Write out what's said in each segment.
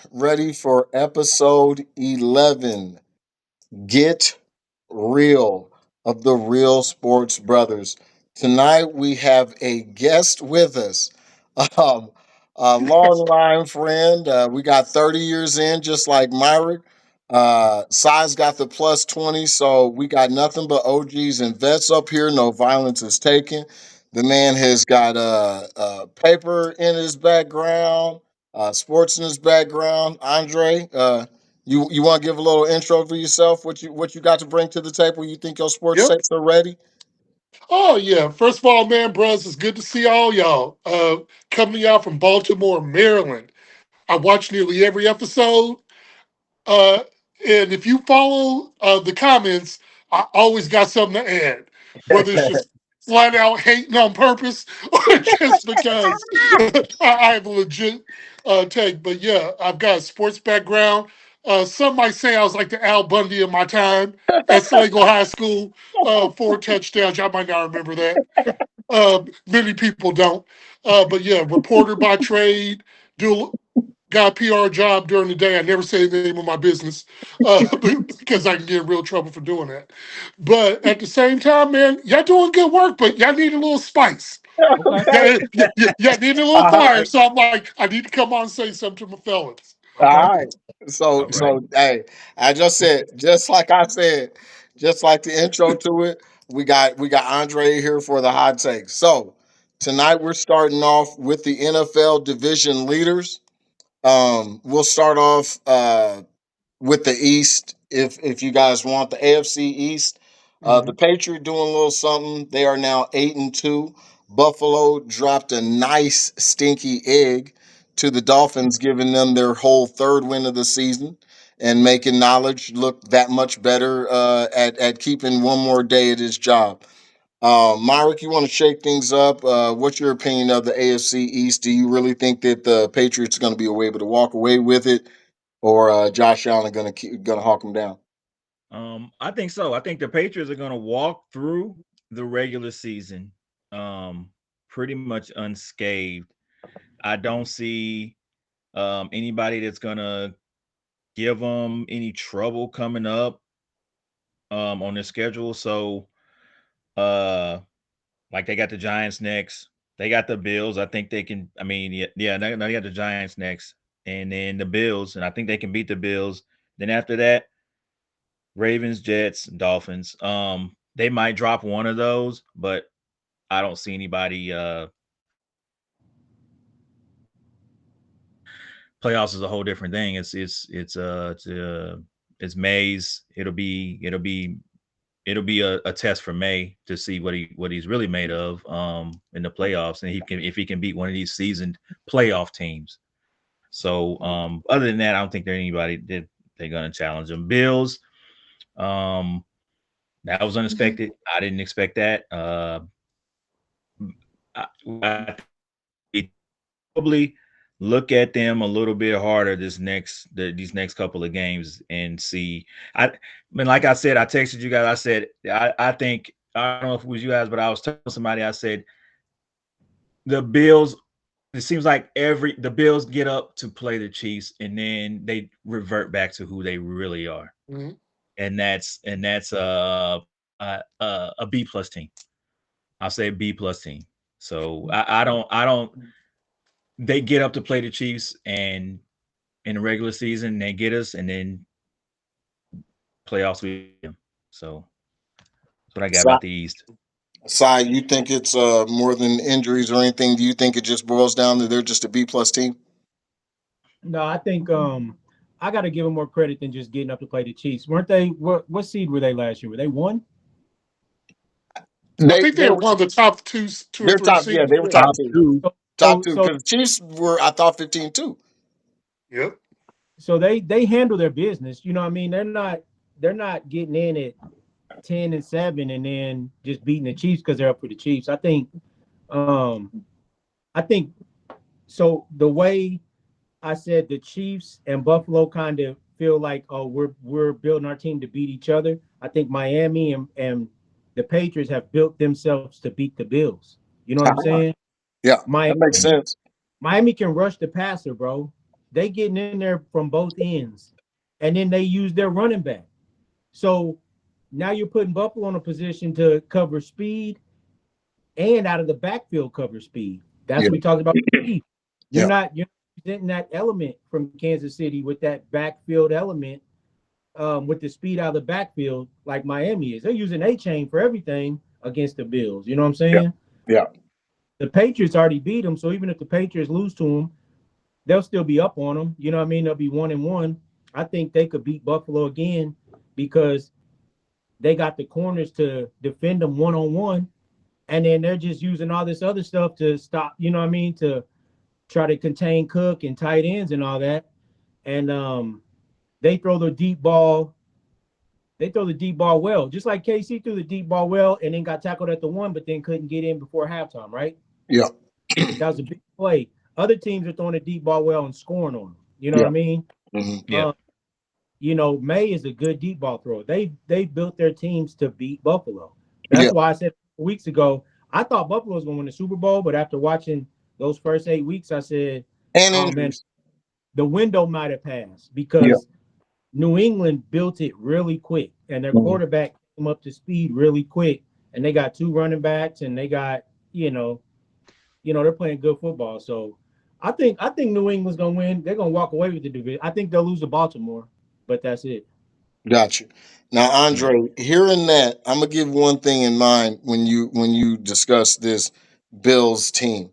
ready for episode 11. Get real of the Real Sports Brothers. Tonight we have a guest with us, um, a long line friend. We got 30 years in, just like Myrick. Size got the plus 20, so we got nothing but OGs and vets up here. No violence is taken. The man has got paper in his background, sports in his background. Andre, you want to give a little intro for yourself? What you got to bring to the table? You think your sports Yep. takes are ready? Oh yeah. First of all, man, bros, it's good to see all y'all. Coming out from Baltimore, Maryland. I watch nearly every episode. Uh, and if you follow the comments, I always got something to add, whether it's just flat out hating on purpose or just because I have a legit take. But yeah, I've got a sports background. Some might say I was like the Al Bundy of my time at Sligo High School, 4 touchdowns. Y'all might not remember that. Many people don't. But yeah, reporter by trade, do got a PR job during the day. I never say the name of my business because I can get in real trouble for doing that. But at the same time, man, y'all doing good work, but y'all need a little spice. Okay. Yeah, need a little All fire. right, So I'm like, I need to come on and say something to my fellas. Okay. all right. So, All right. so hey, I just said, just like the intro to it. We got Andre here for the hot take. So tonight we're starting off with the NFL division leaders. We'll start off with the East, if you guys want the AFC East. The Mhm. Patriots doing a little something. They are now 8-2. Buffalo dropped a nice stinky egg to the Dolphins, giving them their whole third win of the season and making knowledge look that much better at keeping one more day at his job. Myrick, you want to shake things up? What's your opinion of the AFC East? Do you really think that the Patriots are going to be able to walk away with it, or Josh Allen gonna hawk him down? I think so. I think the Patriots are going to walk through the regular season, um, pretty much unscathed. I don't see anybody that's going to give them any trouble coming up on their schedule. So, uh, like they got the Giants next. They got the Bills. I think they can. I mean, yeah, they got the Giants next, and then the Bills, and I think they can beat the Bills. Then after that, Ravens, Jets, Dolphins. They might drop one of those, but I don't see anybody. Playoffs is a whole different thing. It's May's. It'll be a test for May to see what he's really made of in the playoffs, and he can if he can beat one of these seasoned playoff teams. So other than that, I don't think there's anybody that they're gonna challenge them. Bills. Um, that was unexpected. I didn't expect that. I probably look at them a little bit harder these next couple of games and see. I mean, like I said, I texted you guys. I said I think I don't know if it was you guys, but I was telling somebody. I said the Bills. It seems like the Bills get up to play the Chiefs and then they revert back to who they really are, Mhm. and that's a B plus team. I'll say B plus team. So I don't they get up to play the Chiefs and in the regular season they get us and then playoffs we beat them. So that's what I got Si, about the East. you think it's more than injuries or anything? Do you think it just boils down to they're just a B plus team? No, I think I got to give them more credit than just getting up to play the Chiefs. Weren't they? What seed were they last year? Were they one? I They think they they were were one of the top two or they're three top. Yeah, seeds. they were Yeah. top Top two. two. So Top two so because the Chiefs were, I thought, 15-2. Yep. so they handle their business. You know what I mean? They're not getting in at 10-7 and then just beating the Chiefs because they're up for the Chiefs. Um I think so. The way I said the Chiefs and Buffalo kind of feel like, oh, we're building our team to beat each other. I think Miami and the Patriots have built themselves to beat the Bills. You know what I'm saying? Yeah, My that makes sense. Miami can rush the passer, bro. they getting in there from both ends, and then they use their running back. So now you're putting Buffalo in a position to cover speed and out of the backfield cover speed. That's Yeah. what we talked about. Speed. Yeah. You're not presenting that element from Kansas City with that backfield element, with the speed out of the backfield like Miami is. They're using A chain for everything against the Bills. You know what I'm Yeah. saying? Yeah. The Patriots already beat them, so even if the Patriots lose to them, they'll still be up on them. You know what I mean? They'll be 1-1. I think they could beat Buffalo again because they got the corners to defend them 1-on-1, and then they're just using all this other stuff to stop. You know what I mean? To try to contain Cook and tight ends and all that. And they throw the deep ball. They throw the deep ball well, just like KC threw the deep ball well, and then got tackled at the one, but then couldn't get in before halftime. Right? Yeah. That was a big play. Other teams are throwing the deep ball well and scoring on them. You know what Yeah. I mean? Hmm. Yeah. Um, May is a good deep ball thrower. They built their teams to beat Buffalo. Yeah. That's why I said weeks ago I thought Buffalo was going to win the Super Bowl, but after watching those first 8 weeks, I said, And "Oh man, injuries. the window might have passed Yeah. because New England built it really quick, and their Hmm. quarterback came up to speed really quick, and they got two running backs, and they got they're playing good football. So I think New England's gonna win. They're gonna walk away with the division. I think they'll lose to Baltimore, but that's it. Got you. Now, Yeah. Andre, hearing that, I'm gonna give one thing in mind when you discuss this Bills team,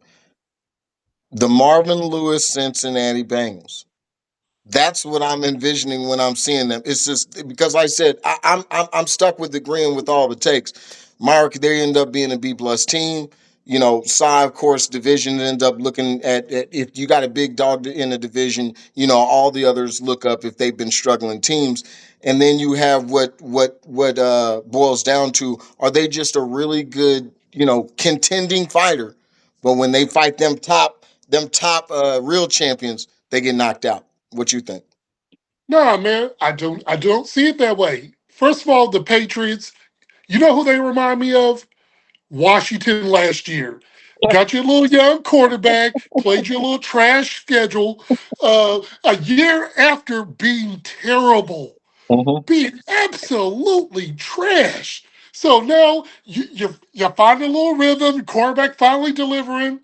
the Marvin Lewis Cincinnati Bengals. That's what I'm envisioning when I'm seeing them. It's just because I said I'm stuck with agreeing with all the takes. Mark, they end up being a B+ team. Cy, of course, division end up looking at if you got a big dog in a division. All the others look up if they've been struggling teams, and then you have what boils down to: are they just a really good contending fighter? But when they fight them top real champions, they get knocked out. What you think? Nah, man, I don't see it that way. First of all, the Patriots, you know who they remind me of? Washington last year. Got your little young quarterback, played your little trash schedule. A year after being terrible, Hmm. being absolutely trash. So now you find a little rhythm, quarterback finally delivering.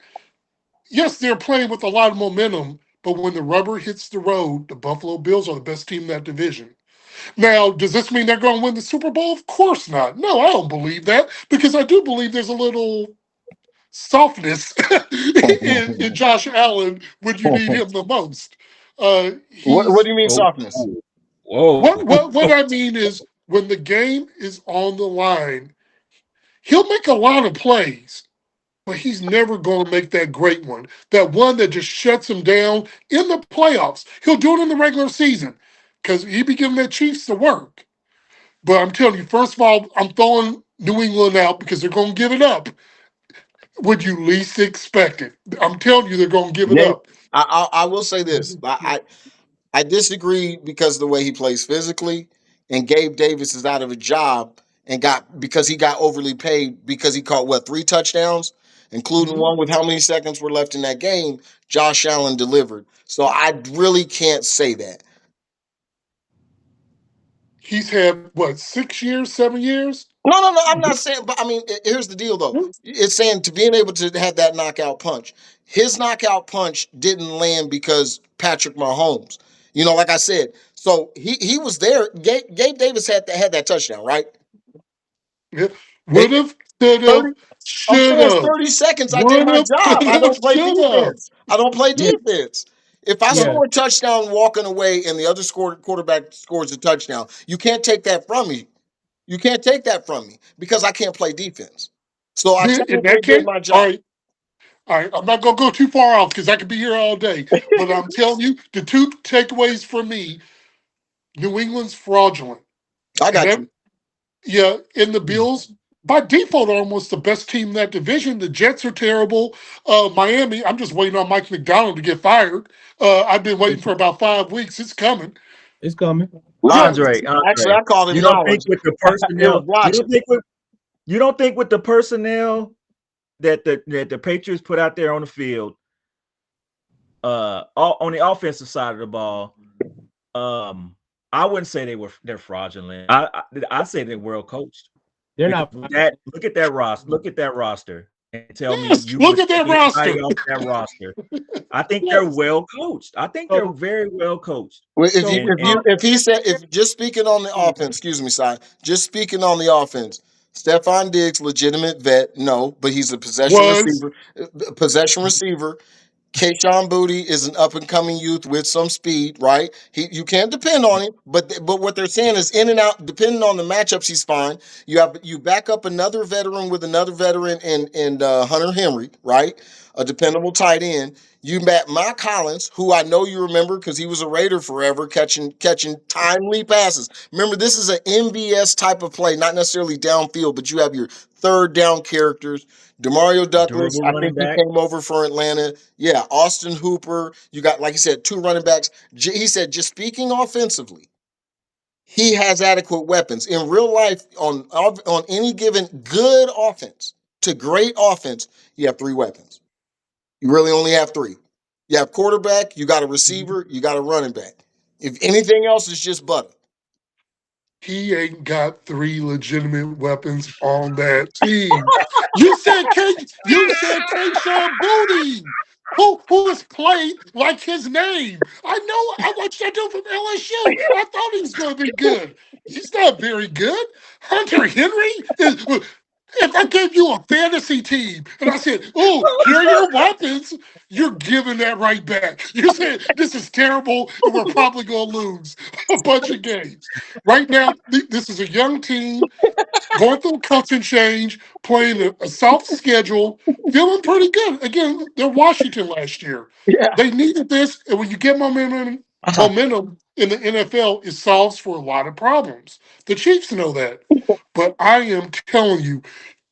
Yes, they're playing with a lot of momentum, but when the rubber hits the road, the Buffalo Bills are the best team in that division. Now, does this mean they're going to win the Super Bowl? Of course not. No, I don't believe that because I do believe there's a little softness in Josh Allen when you need him the most. What do He's you mean Oh, softness? oh, whoa. what I mean is when the game is on the line, he'll make a lot of plays, but he's never going to make that great one. That one that just shuts him down in the playoffs. He'll do it in the regular season because he be giving that Chiefs to work. But I'm telling you, first of all, I'm throwing New England out because they're going to give it up when you least expect it. I'm telling you, they're going to give it Gabe, up. I will say this. I disagree because of the way he plays physically, and Gabe Davis is out of a job and because he got overly paid because he caught what 3 touchdowns, including Mhm. one with how many seconds were left in that game. Josh Allen delivered, so I really can't say that. He's had, what, 6 years, 7 years? No, no, no. I'm not saying, but I mean, here's the deal, though. It's saying to being able to have that knockout punch. His knockout punch didn't land because Patrick Mahomes. Like I said, so he was there. Gabe Davis had that touchdown, right? Yeah. It, Would have, should 30, have, I'm should saying have. 30 seconds. I did Would my have, job. could I have, don't play should have. defense. I don't play Yeah, defense. If I yeah. score a touchdown walking away and the other quarterback scores a touchdown, you can't take that from me. You can't take that from me because I can't play defense. So I Then in technically that did case, my all job. right, all right, I'm not going to go too far off because I could be here all day. But I'm telling you, the two takeaways for me: New England's fraudulent, I and got that, you. yeah, in the Bills by default are almost the best team in that division. The Jets are terrible. Miami, I'm just waiting on Mike McDonald to get fired. I've been waiting for about 5 weeks. It's coming. It's coming. Yeah, Actually, Andre, I called him you don't think knowledge. with the It was personnel, watching. you don't think with the personnel that the Patriots put out there on the field, On the offensive side of the ball, um, I wouldn't say they're fraudulent. I say they're well coached They're because not. with that, look at that roster, and tell me Yes, you look would at take that anybody roster. off that roster. I think they're Yes. well coached. I think they're So very well coached. Well, so And if he said if just speaking on the offense, excuse me, Si, just speaking on the offense, Stephon Diggs, legitimate vet, no, but he's a Was. possession receiver. Kayshawn Booty is an up and coming youth with some speed, right? You can't depend on him, but what they're saying is in and out, depending on the matchups, he's fine. You back up another veteran with another veteran in Hunter Henry, right? A dependable tight end. You met Mike Collins, who I know you remember because he was a Raider forever, catching timely passes. Remember, this is an MVS type of play, not necessarily downfield, but you have your third down characters. Demario Douglas, durable I running think he back. came over for Atlanta. Yeah, Austin Hooper. You got, like you said, two running backs. He said, just speaking offensively, he has adequate weapons. In real life, on any given good offense to great offense, you have three weapons. You really only have three. You have quarterback, you got a receiver, you got a running back. If anything else, it's just butter. He ain't got three legitimate weapons on that team. You said Kayshawn Booty, who has played like his name. I know. I watched that dude from LSU. I thought he was going to be good. He's not very good. Hunter Henry is. If I gave you a fantasy team and I said, "Oh, here are your weapons," you're giving that right back. You said this is terrible and we're probably going to lose a bunch of games. Right now, this is a young team going through a coaching change, playing a soft schedule, feeling pretty good. Again, they're Washington last year. Yeah. They needed this, and when you get momentum in the NFL, it solves for a lot of problems. The Chiefs know that. But I am telling you,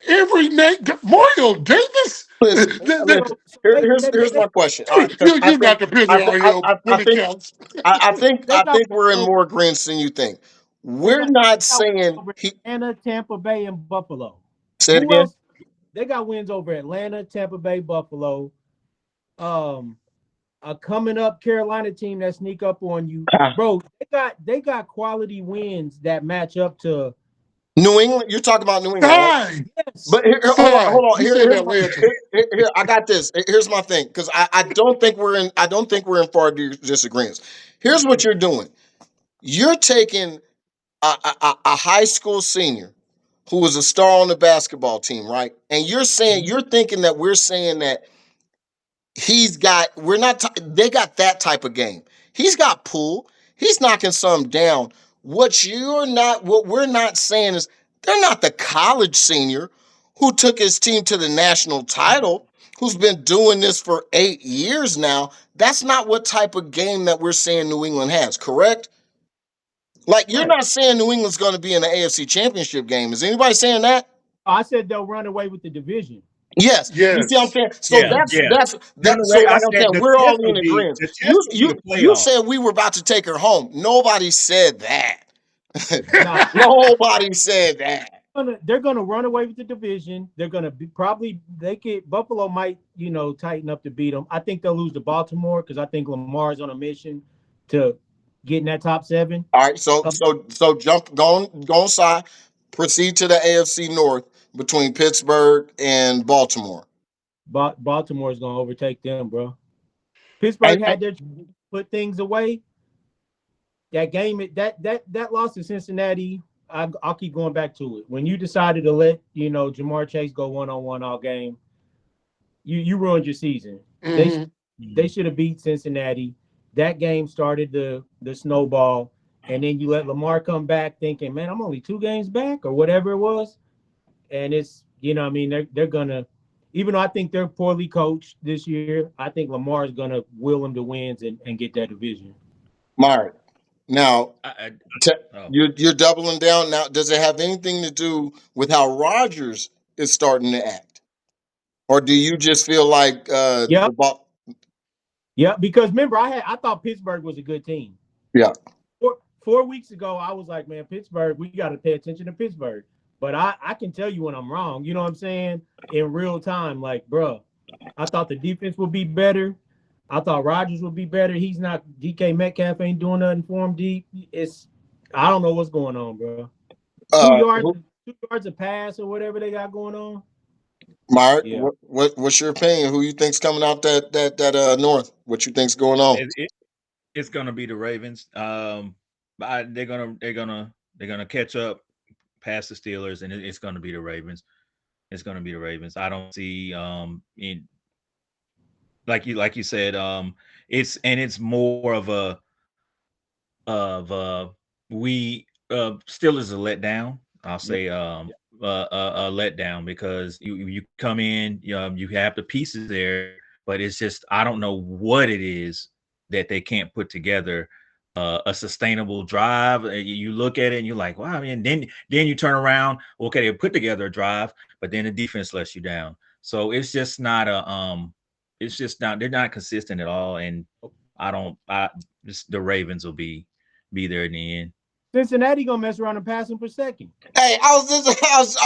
every name, Mario Davis, Listen, listen. so Here's my question. All right, because you're not depending on him I when it think counts. they I got think we're in more agreements than you think. they We're got not they got wins saying over he. Atlanta, Tampa Bay, and Buffalo. Say it Who again. else? They got wins over Atlanta, Tampa Bay, Buffalo. Um, a coming up Carolina team that sneak up on you, bro. They got quality wins that match up to New England. You're talking about New England, right? Side, yes. But hold on, hold on. you said Here's my Atlanta. I got this. Here's my thing because I don't think we're in far disagreements. Here's what you're doing. You're taking a high school senior who was a star on the basketball team, right? And you're thinking that we're saying that we're not they got that type of game. He's got pull. He's knocking some down. What we're not saying is they're not the college senior who took his team to the national title, who's been doing this for 8 years now. That's not what type of game that we're saying New England has, correct? Like you're Right. not saying New England's going to be in the AFC Championship game. Is anybody saying that? I said they'll run away with the division. Yes, you see what I'm Yes. saying. So Yeah, yeah. Run that. So away. I like I'm said saying, the we're all test in will be agreement. the test will be the You playoffs. said we were about to take her home. Nobody said that. Now Nobody said that. they're gonna run away with the division. They're gonna be probably they could Buffalo might tighten up to beat them. I think they'll lose to Baltimore because I think Lamar's on a mission to get in that top seven. All right. So Uh, jump go inside. Proceed to the AFC North between Pittsburgh and Baltimore. Baltimore's gonna overtake them, bro. Pittsburgh And had their put things away. That game, that loss to Cincinnati, I'll keep going back to it. When you decided to let Jamar Chase go 1-on-1 all game, you ruined your season. They Hmm. they Mhm. should have beat Cincinnati. That game started the snowball, and then you let Lamar come back thinking, man, I'm only 2 games back or whatever it was, and it's I mean they're gonna. Even though I think they're poorly coached this year, I think Lamar is gonna will them to wins and get that division. Mark. Now I, Te- oh, you're doubling down now. Does it have anything to do with how Rodgers is starting to act, or do you just feel like Yep, the ball? yep. Because remember, I thought Pittsburgh was a good team. Yeah, 4 weeks ago, I was like, man, Pittsburgh, we got to pay attention to Pittsburgh. But I can tell you when I'm wrong. You know what I'm saying? In real time, like, bro, I thought the defense would be better. I thought Rodgers would be better. He's not. DK Metcalf ain't doing nothing for him deep. It's I don't know what's going on, bro. Two Uh, yards, 2 yards of pass or whatever they got going on. Mark, Yeah, what's your opinion? Who you think's coming out that north? What you think's going on? It's gonna be the Ravens. They're gonna catch up past the Steelers, and it's gonna be the Ravens. It's gonna be the Ravens. I don't see in like you said it's more of we still is a letdown. I'll yeah. say a letdown because you come in, you have the pieces there, but it's just I don't know what it is that they can't put together a sustainable drive. You look at it and you're like, wow. I mean, then you turn around, okay, they put together a drive, but then the defense lets you down. So it's just not a it's just not they're not consistent at all, and I just the Ravens will be there in the end. Cincinnati gonna mess around and pass him for second. Hey, I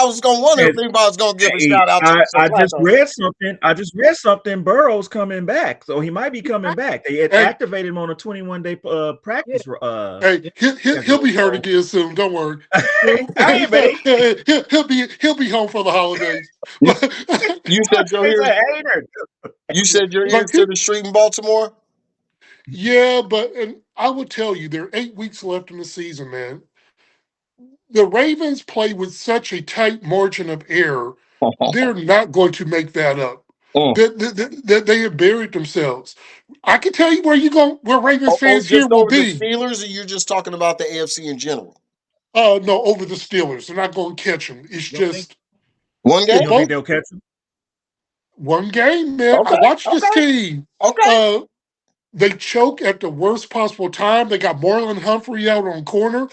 was gonna wonder if And, anybody was gonna give a hey, shout out to some I just Flacco. read something. I just read something. Burrow's coming back, so he might be He coming right. back. They had Hey, activated him on a 21-day Yeah, practice hey, he'll schedule. be hurt So again soon. Don't worry. true. hey, man, He'll be home for the holidays. You, you said your he's ears. a hater. You said your ears Like to the street in Baltimore. yeah, but and I would tell you there are 8 weeks left in the season, man. The Ravens play with such a tight margin of error. They're not going to make that up. Mm. They have buried themselves. I can tell you where Ravens fans here Just will over the be. Steelers, or you're just talking about the AFC in general? No, over the Steelers. They're not going to catch them. It's You don't think just One they're You don't game? think both they'll catch him? one game, man. I Okay, watched this okay, team. okay. Uh, they choke at the worst possible time. They got Marlon Humphrey out on corner,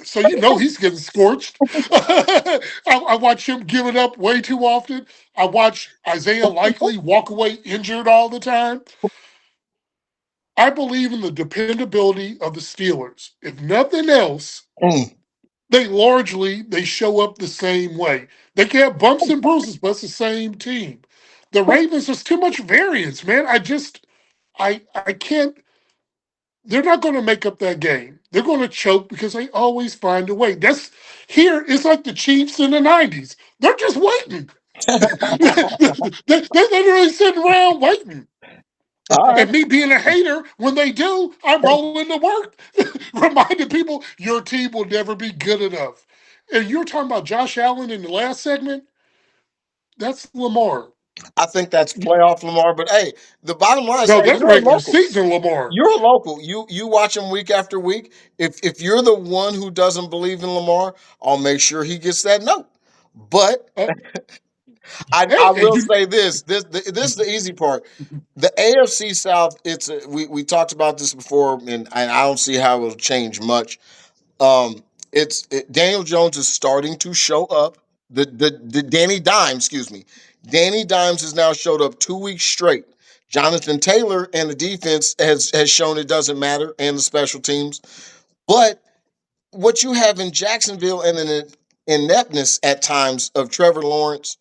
so you know he's getting scorched. I watch him give it up way too often. I watch Isaiah Likely walk away injured all the time. I believe in the dependability of the Steelers. If nothing else, Mm. they show up the same way. They can have bumps and bruises, but it's the same team. The Ravens, there's too much variance, man. I can't. They're not going to make up that game. They're going to choke because they always find a way. That's here. It's like the Chiefs in the '90s. They're just waiting. They're literally sitting around waiting. All right. And me being a hater, when they do, I'm rolling to work, reminding people your team will never be good enough. And you're talking about Josh Allen in the last segment. That's Lamar. I think that's playoff Lamar, but hey, the bottom line is, No, hey, that's you're a regular local. season Lamar. You're a local. You watch him week after week. If you're the one who doesn't believe in Lamar, I'll make sure he gets that note. But Uh, I hey, and will say this. This is the easy part. The AFC South. We talked about this before, and I don't see how it'll change much. Daniel Jones is starting to show up. The Danny Dimes, excuse me, Danny Dimes has now showed up 2 weeks straight. Jonathan Taylor and the defense has shown it doesn't matter, and the special teams. But what you have in Jacksonville and an ineptness at times of Trevor Lawrence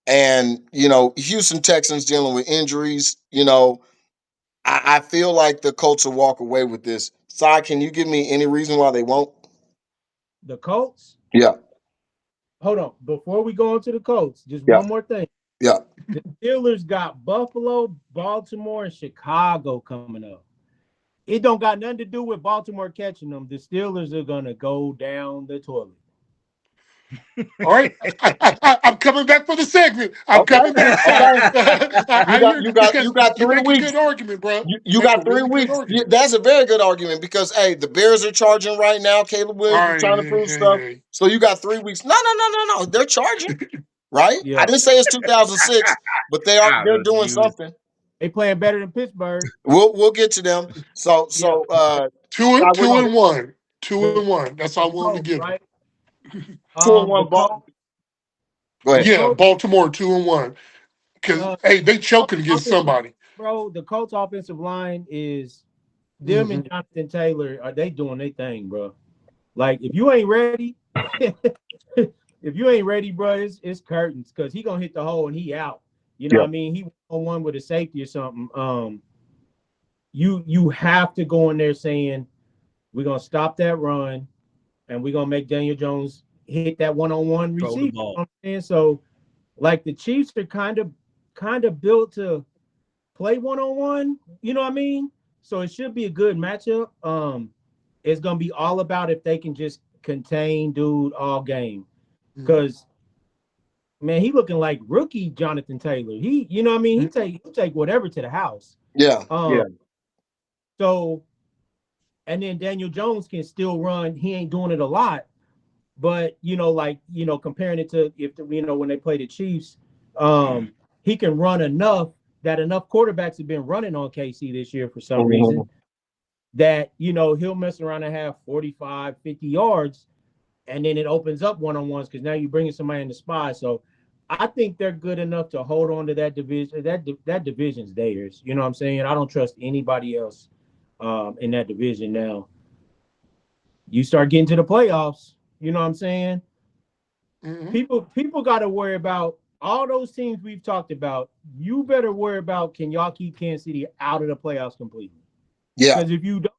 and Houston Texans dealing with injuries. I feel like the Colts will walk away with this. Si, can you give me any reason why they won't? the Colts? Yeah, Hold on. Before we go into the Colts, just yeah, one more thing. yeah. The Steelers got Buffalo, Baltimore, and Chicago coming up. It don't got nothing to do with Baltimore catching them. The Steelers are gonna go down the toilet. all right, I'm coming back for the segment. I'm Okay, coming back, Si. okay. You I got hear you you got you because got you three make a weeks. good argument, bro. You You make got a three really good weeks. argument. That's a very good argument because hey, the Bears are charging right now. Caleb All Williams is right, trying to hey, prove hey, stuff. hey. So you got 3 weeks. No, no, no, no, no. They're charging, right? I Yeah, didn't say it's 2006, but they're doing You something. they playing better than Pittsburgh. We'll get to them. So Yeah, so Two so and we're two gonna and one, two the and one. That's all I'm willing to Colts, give them. right? two and The one ball. Colts, Go the ahead. Yeah, Colts, Baltimore 2-1. Because hey, they choking against offensive line, somebody. bro. The Colts offensive line is them and Hmm. Jonathan Taylor. Are they doing their thing, bro? Like if you ain't ready, if you ain't ready, bro, it's curtains because he gonna hit the hole and he out. You know Yeah. what I mean? He on one with a safety or something. you have to go in there saying we're gonna stop that run and we're gonna make Daniel Jones hit that one-on-one Throw receiver. the You ball. know what I'm saying? So like the Chiefs are kind of built to play one-on-one, you know what I mean? So it should be a good matchup. It's gonna be all about if they can just contain dude all game. Mhm. Cause man, he looking like rookie Jonathan Taylor. He, you know what I mean? He take whatever to the house. Yeah, Um, yeah. so and then Daniel Jones can still run. He ain't doing it a lot, but like comparing it to if when they play the Chiefs, um, he can run enough that enough quarterbacks have been running on KC this year for some reason Mhm. that he'll mess around and have 45, 50 yards, and then it opens up one-on-ones because now you're bringing somebody in the spy. So I think they're good enough to hold on to that division. That division's theirs. You know what I'm saying? I don't trust anybody else in that division now. You start getting to the playoffs, you know what I'm saying? Mhm. People got to worry about all those teams we've talked about. You better worry about can y'all keep Kansas City out of the playoffs completely? Yeah, Because if you don't,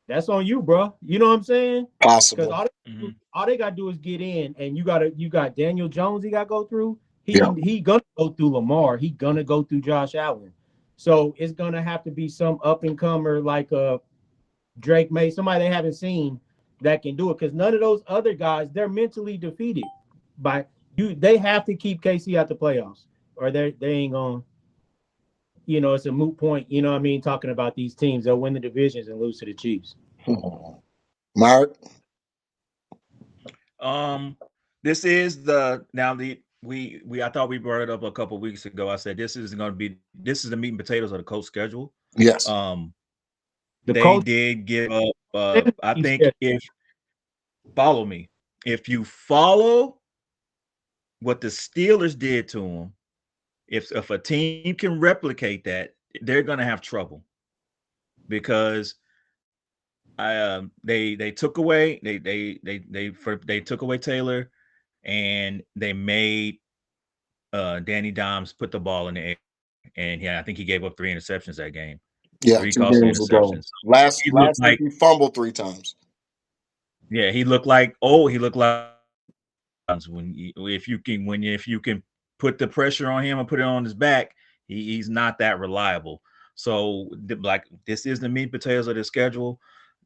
that's on you, bro. You know what I'm saying? Because possible. all they got to do is get in, and you got Daniel Jones. He got to go through. Yeah. He gonna go through Lamar. He gonna go through Josh Allen. So it's gonna have to be some up and comer like Drake May, somebody they haven't seen that can do it. Because none of those other guys, they're mentally defeated by you. They have to keep KC out the playoffs, or they ain't gonna. It's a moot point. You know what I mean? Talking about these teams, they'll win the divisions and lose to the Chiefs. Mark? Um, this is the now the we I thought we brought it up a couple weeks ago. I said this is the meat and potatoes of the coach schedule. Yes. Um, The they Colts did give up. and the I Chiefs think schedule. if follow me, if you follow what the Steelers did to them, if a team can replicate that, they're gonna have trouble because they took away they took away Taylor and they made Danny Dimes put the ball in the air, and yeah, I think he gave up 3 interceptions that game, Yeah, three two costly games ago. interceptions. So Last he looked last week like he fumbled 3 times. yeah, he looked like if you can put the pressure on him and put it on his back, he's not that reliable. So like this is the meat and potatoes of the schedule.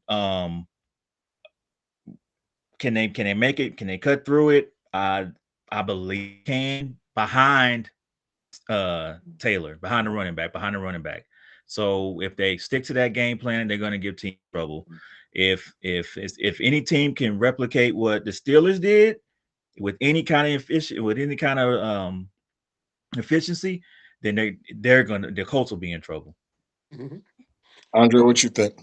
Um, can they make it? Can they cut through it? I believe can behind Taylor, behind the running back. So if they stick to that game plan, they're going to give team trouble. If any team can replicate what the Steelers did with any kind of efficiency, then the Colts will be in trouble. Mhm. Andre, what you think?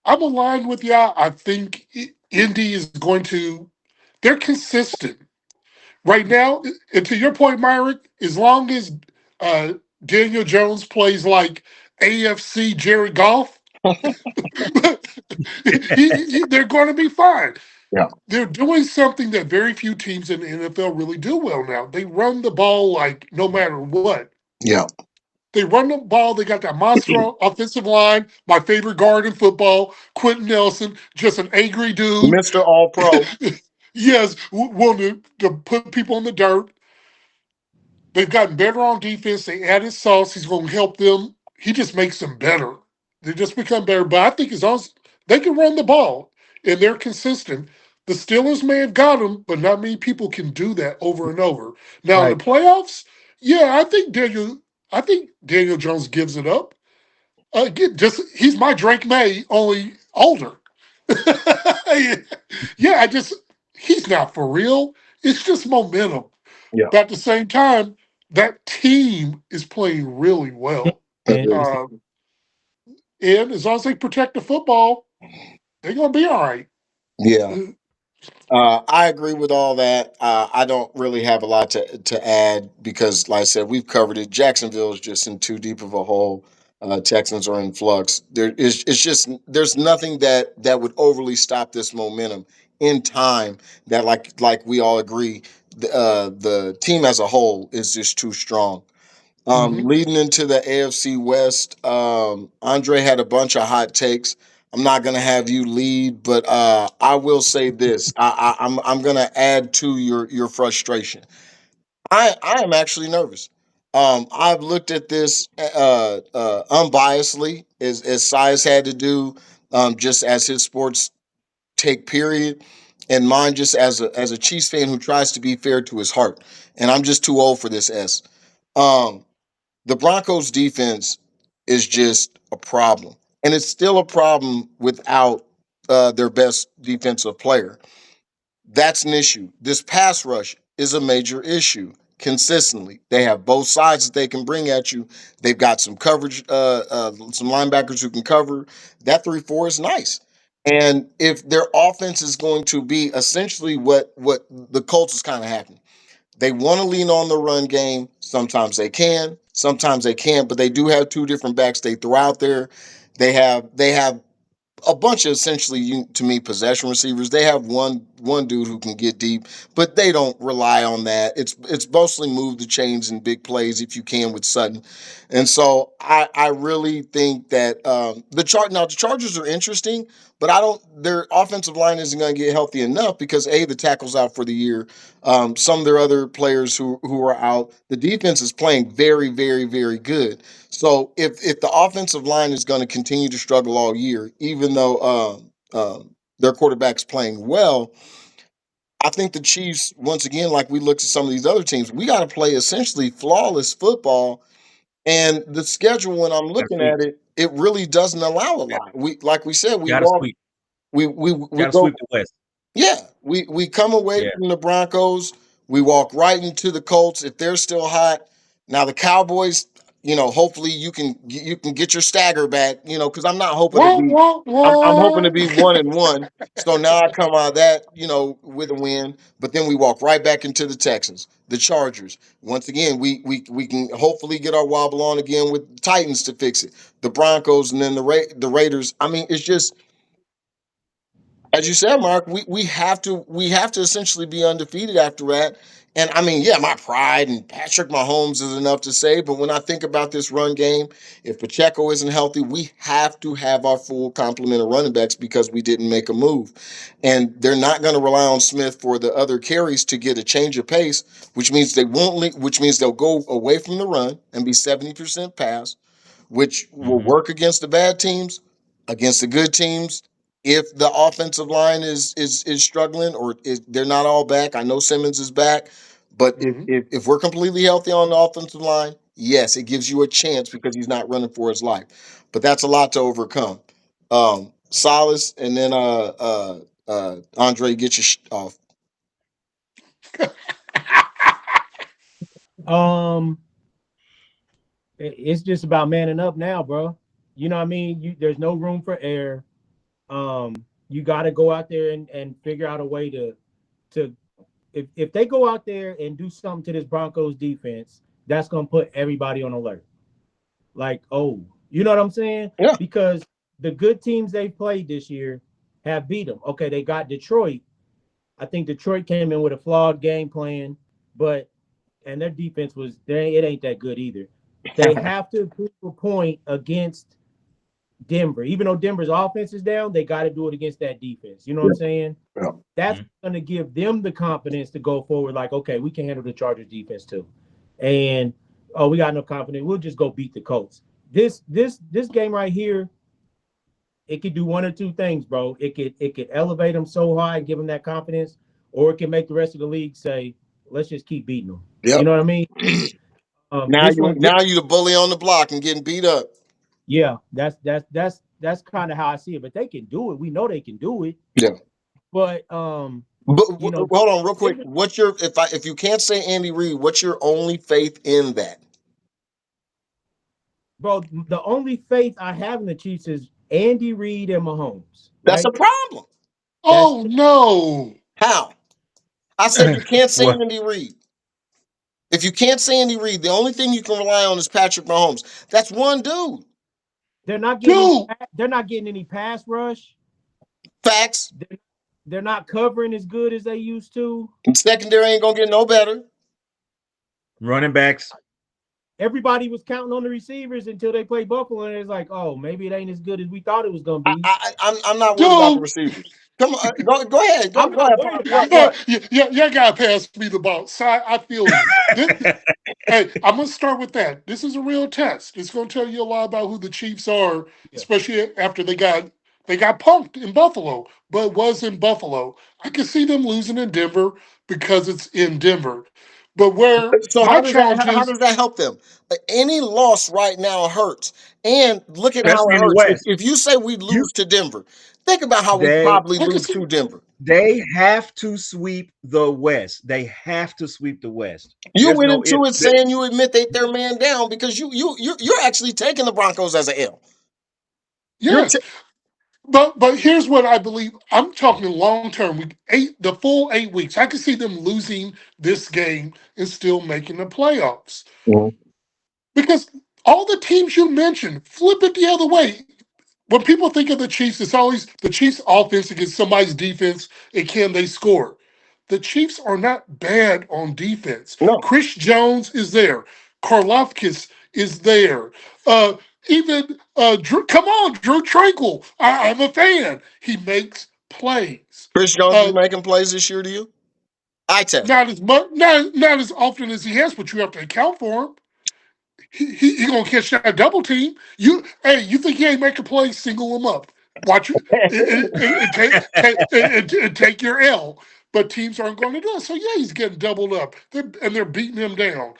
I'm aligned with y'all. I think Indy is going to. They're consistent right now. And to your point, Myrick, as long as uh, Daniel Jones plays like AFC Jerry Goff, they're going to be fine. Yeah, They're doing something that very few teams in the NFL really do well now. They run the ball like no matter what. yeah. They run the ball. They got that monster offensive line. My favorite guard in football, Quentin Nelson, just an angry dude. Mr. All Pro. Yes, willing to put people in the dirt. They've gotten better on defense. They added Sauce. He's going to help them. He just makes them better. They just become better. But I think as long as they can run the ball and they're consistent, the Steelers may have got them, but not many people can do that over and over. Now in the Right. playoffs, yeah, I think Daniel Jones gives it up. Just he's my Drake May, only older. Yeah, he's not for real. It's just momentum. Yeah, But at the same time, that team is playing really well. And agreed. Uh, and as long as they protect the football, they're gonna be all right. Yeah. I agree with all that. I don't really have a lot to add because, like I said, we've covered it. Jacksonville is just in too deep of a hole. Texans are in flux. It's just there's nothing that would overly stop this momentum in time. That like we all agree, the team as a whole is just too strong. Hmm. Leading into the AFC West, Andre had a bunch of hot takes. I'm not gonna have you lead, but I will say this. I'm gonna add to your frustration. I am actually nervous. I've looked at this unbiasedly, as Size had to do, just as his sports take period, and mine just as a Chiefs fan who tries to be fair to his heart. And I'm just too old for this S. Um, the Broncos defense is just a problem. And it's still a problem without their best defensive player. That's an issue. This pass rush is a major issue consistently. They have both sides that they can bring at you. They've got some coverage, some linebackers who can cover. That 3-4 is nice. And if their offense is going to be essentially what the Colts is kind of happening, they want to lean on the run game. Sometimes they can, sometimes they can't, but they do have two different backs they throw out there. They have a bunch of essentially to me possession receivers. They have one dude who can get deep, but they don't rely on that. It's mostly move the chains in big plays if you can with Sutton, and so I really think that the Chargers are interesting, but I don't. Their offensive line isn't going to get healthy enough because the tackle's out for the year. Some of their other players who are out. The defense is playing very very good. So if the offensive line is going to continue to struggle all year, even though their quarterback's playing well, I think the Chiefs, once again, like we looked at some of these other teams, we got to play essentially flawless football. And the schedule, when I'm Got to looking sweep. at it, it really doesn't allow a lot. We, like we said, we Got to walk, sweep. we Got to go. sweep the West. Yeah, we come away Yeah. from the Broncos. We walk right into the Colts if they're still hot. Now the Cowboys, hopefully you can get your stagger back. Because I'm not hoping to Wah, be. wah, I'm hoping to wah. be 1-1. So now I come out of that, with a win. But then we walk right back into the Texans, the Chargers. Once again, we can hopefully get our wobble on again with the Titans to fix it. The Broncos and then the Raiders. I mean, it's just as you said, Mark, we have to essentially be undefeated after that. And I mean, yeah, my pride and Patrick Mahomes is enough to say, but when I think about this run game, if Pacheco isn't healthy, we have to have our full complement of running backs because we didn't make a move. And they're not going to rely on Smith for the other carries to get a change of pace, which means they won't which means they'll go away from the run and be 70% pass, which will Hmm. work against the bad teams, against the good teams. If the offensive line is struggling or they're not all back, I know Simmons is back, but if, Hmm. if if we're completely healthy on the offensive line, yes, it gives you a chance because he's not running for his life. But that's a lot to overcome. Solace and then Andre, get your off. Um, it's just about manning up now, bro. You know what I mean? There's no room for error. You got to go out there and figure out a way to if they go out there and do something to this Broncos defense, that's gonna put everybody on alert. Like, oh, you know what I'm saying? Yeah, Because the good teams they've played this year have beat them. Okay, they got Detroit. I think Detroit came in with a flawed game plan, but and their defense was it ain't that good either. They have to prove a point against Denver. Even though Denver's offense is down, they got to do it against that defense. You know what I'm yeah, saying? yeah. That's going to give them the confidence to go forward. Like, okay, we can handle the Chargers defense too, and oh, we got no confidence. We'll just go beat the Colts. This game right here, it could do one or two things, bro. It could elevate them so high and give them that confidence, or it can make the rest of the league say, let's just keep beating them. You Yep. know what I mean? now This you one, now you the bully on the block and getting beat up. yeah, that's kind of how I see it. But they can do it. We know they can do it. Yeah. But But you know, hold on, real quick. David, What's your if you can't say Andy Reid, what's your only faith in that? bro, the only faith I have in the Chiefs is Andy Reid and Mahomes, That's a right? problem. That's Oh no. How? I said you can't say Well, Andy Reid. If you can't say Andy Reid, the only thing you can rely on is Patrick Mahomes. That's one dude. they're not getting any Dude. they're not getting any pass rush. Facts. They're, they're not covering as good as they used to. And secondary ain't gonna get no better. running backs. everybody was counting on the receivers until they played Buffalo, and it's like, oh, maybe it ain't as good as we thought it was gonna be. I'm not worried about the Dude, receivers. Come on, go ahead, I'm go not ahead. worried about it. you gotta pass me the ball. So I feel you. Hey, I'm gonna start with that. This is a real test. It's gonna tell you a lot about who the Chiefs are, Yeah. especially after they got punked in Buffalo, but it was in Buffalo. I can see them losing in Denver because it's in Denver. But where So my challenge how is, does that help them? Any loss right now hurts. And look at how especially it in the hurts. West. If you say we You lose to Denver, think about how we they probably I can lose see to Denver. they have to sweep the West. They have to sweep the West. You There's went no if. into it saying you admit they're man down because you're actually taking the Broncos as an L. You're yes. But here's what I believe. I'm talking long term. The full 8 weeks. I can see them losing this game and still making the playoffs. Mhm. Because all the teams you mentioned, flip it the other way. When people think of the Chiefs, it's always the Chiefs' offense against somebody's defense and can they score? The Chiefs are not bad on defense. No, Chris Jones is there. Karlofkis is there. Uh, even Drew, come on, Drew Tranquil. I'm a fan. He makes plays. Chris Jones is Uh, making plays this year to you. I test. not as much, not as often as he has, but you have to account for him. He gonna catch that double team. You think he ain't making plays? Single him up. Watch it and take your L. But teams aren't going to do it. So yeah, he's getting doubled up, they're beating him down.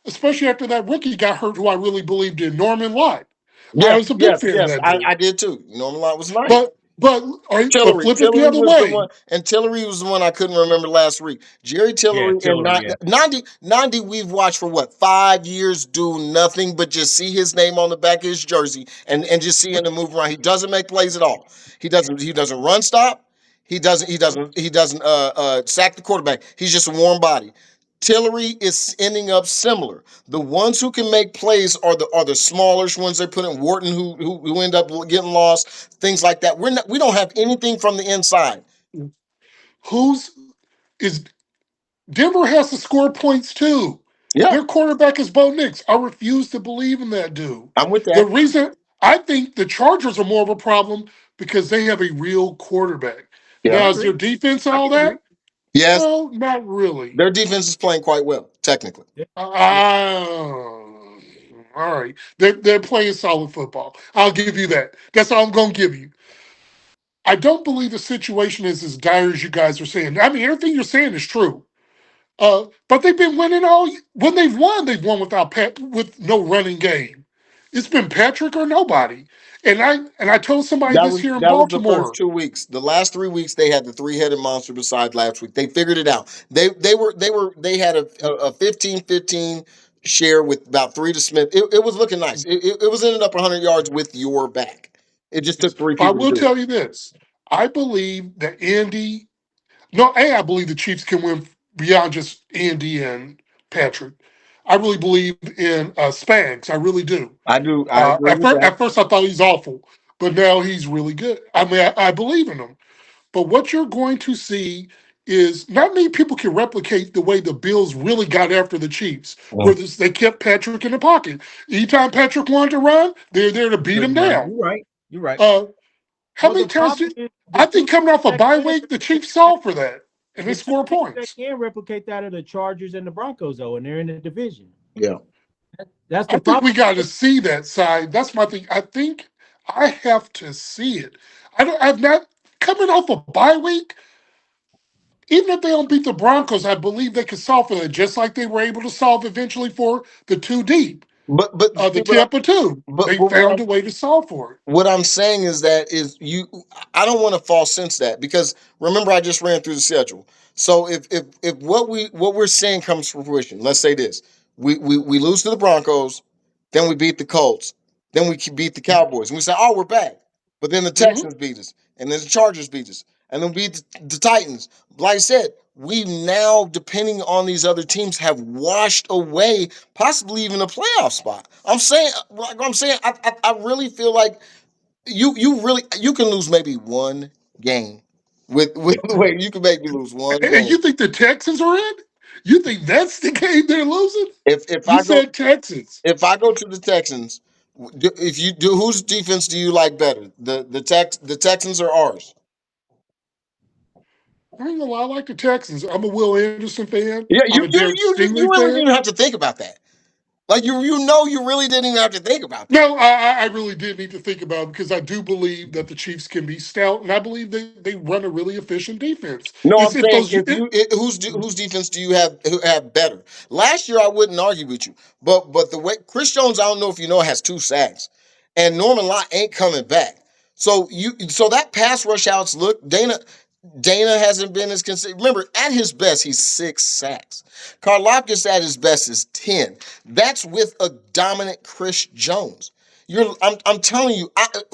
Especially after that rookie got hurt, who I really believed in, Norman Lott. I Yes, was a big yes, fan of yes. that dude. I did too. Norman Lott was nice. But all right, but Tillery. flip it the Tillery other was the one, way. and Tillery was the one I couldn't remember last week. Jerry Yeah, Tillery and Tillery. Yeah, Nandi we've watched for what, 5 years, do nothing but just see his name on the back of his jersey and just see him to move around. He doesn't make plays at all. He doesn't run stop. He doesn't sack the quarterback. He's just a warm body. Tillery is ending up similar. The ones who can make plays are the smaller ones they put in. Wharton who end up getting lost, things like that. We don't have anything from the inside. Who's is Denver has to score points too. Yeah, Their quarterback is Bo Nix. I refuse to believe in that dude. I'm with The that. reason I think the Chargers are more of a problem because they have a real quarterback. Yeah. I Now, is their agree. defense I all can agree. that? Yes, Well, not really. their defense is playing quite well, technically. Yeah. Yeah. All right. They're playing solid football. I'll give you that. That's all I'm going to give you. I don't believe the situation is as dire as you guys are saying. I mean, everything you're saying is true. But they've been winning all. When they've won without with no running game. It's been Patrick or nobody. And I told somebody That this was here in that was the first Baltimore. 2 weeks. The last 3 weeks they had the three-headed monster beside last week. They figured it out. They had a 15-15 share with about three to Smith. It was looking nice. It was ended up 100 yards with your back. It just took three But I people to will do it. tell you this: I believe that Andy. No, I believe the Chiefs can win beyond just Andy and Patrick. I really believe in Spags. I really do. I do. I agree with that. At first, I thought he's awful, but now he's really good. I mean, I believe in him. But what you're going to see is not many people can replicate the way the Bills really got after the Chiefs, where they kept Patrick in the pocket. Anytime Patrick wanted to run, they're there to beat him Couldn't run. down. You're right. You're right. Uh, how Well, many the times problem did is the I think two coming teams off a that bye can week, the replicate Chiefs that, solved for that and they the two score teams that points. can replicate that are the Chargers and the Broncos, though, and they're in the division. Yeah. That's I the think problem. we got to see that side. That's my thing. I think I have to see it. I've not coming off a bye week. Even if they don't beat the Broncos, I believe they can solve for that, just like they were able to solve eventually for the two deep, But the see what Tampa two. but They but what found a way to solve for it. what I'm saying is that is you I don't want to false sense that because remember I just ran through the schedule. So if what we're saying comes to fruition, let's say this. We lose to the Broncos, then we beat the Colts, then we beat the Cowboys. And we say, "Oh, we're back." But then the Mhm. Texans beat us, and then the Chargers beat us, and then beat the Titans. Like I said, we now depending on these other teams have washed away possibly even a playoff spot. I really feel like you can lose maybe one game with the way you can maybe lose one And you game. think the Texans are in? You think that's the game they're losing? If You I go said Texans. if I go to the Texans, if you do, whose defense do you like better? The Texans or ours? I ain't gonna lie, I like the Texans. I'm a Will Anderson fan. Yeah, I'm a Derek you Stingley really didn't fan. even have to think about that. Like you really didn't even have to think about that. No, I really did need to think about it because I do believe that the Chiefs can be stout, and I believe they run a really efficient defense. No, I'm It's if saying those. if you whose defense do you have who have better? Last year I wouldn't argue with you, but the way Chris Jones, I don't know if you know, has 2 sacks, and Norman Lott ain't coming back. So that pass rush outs look Dana hasn't been as consistent. Remember, at his best, he's 6 sacks. Karlaftis at his best is 10. That's with a dominant Chris Jones. I'm telling you,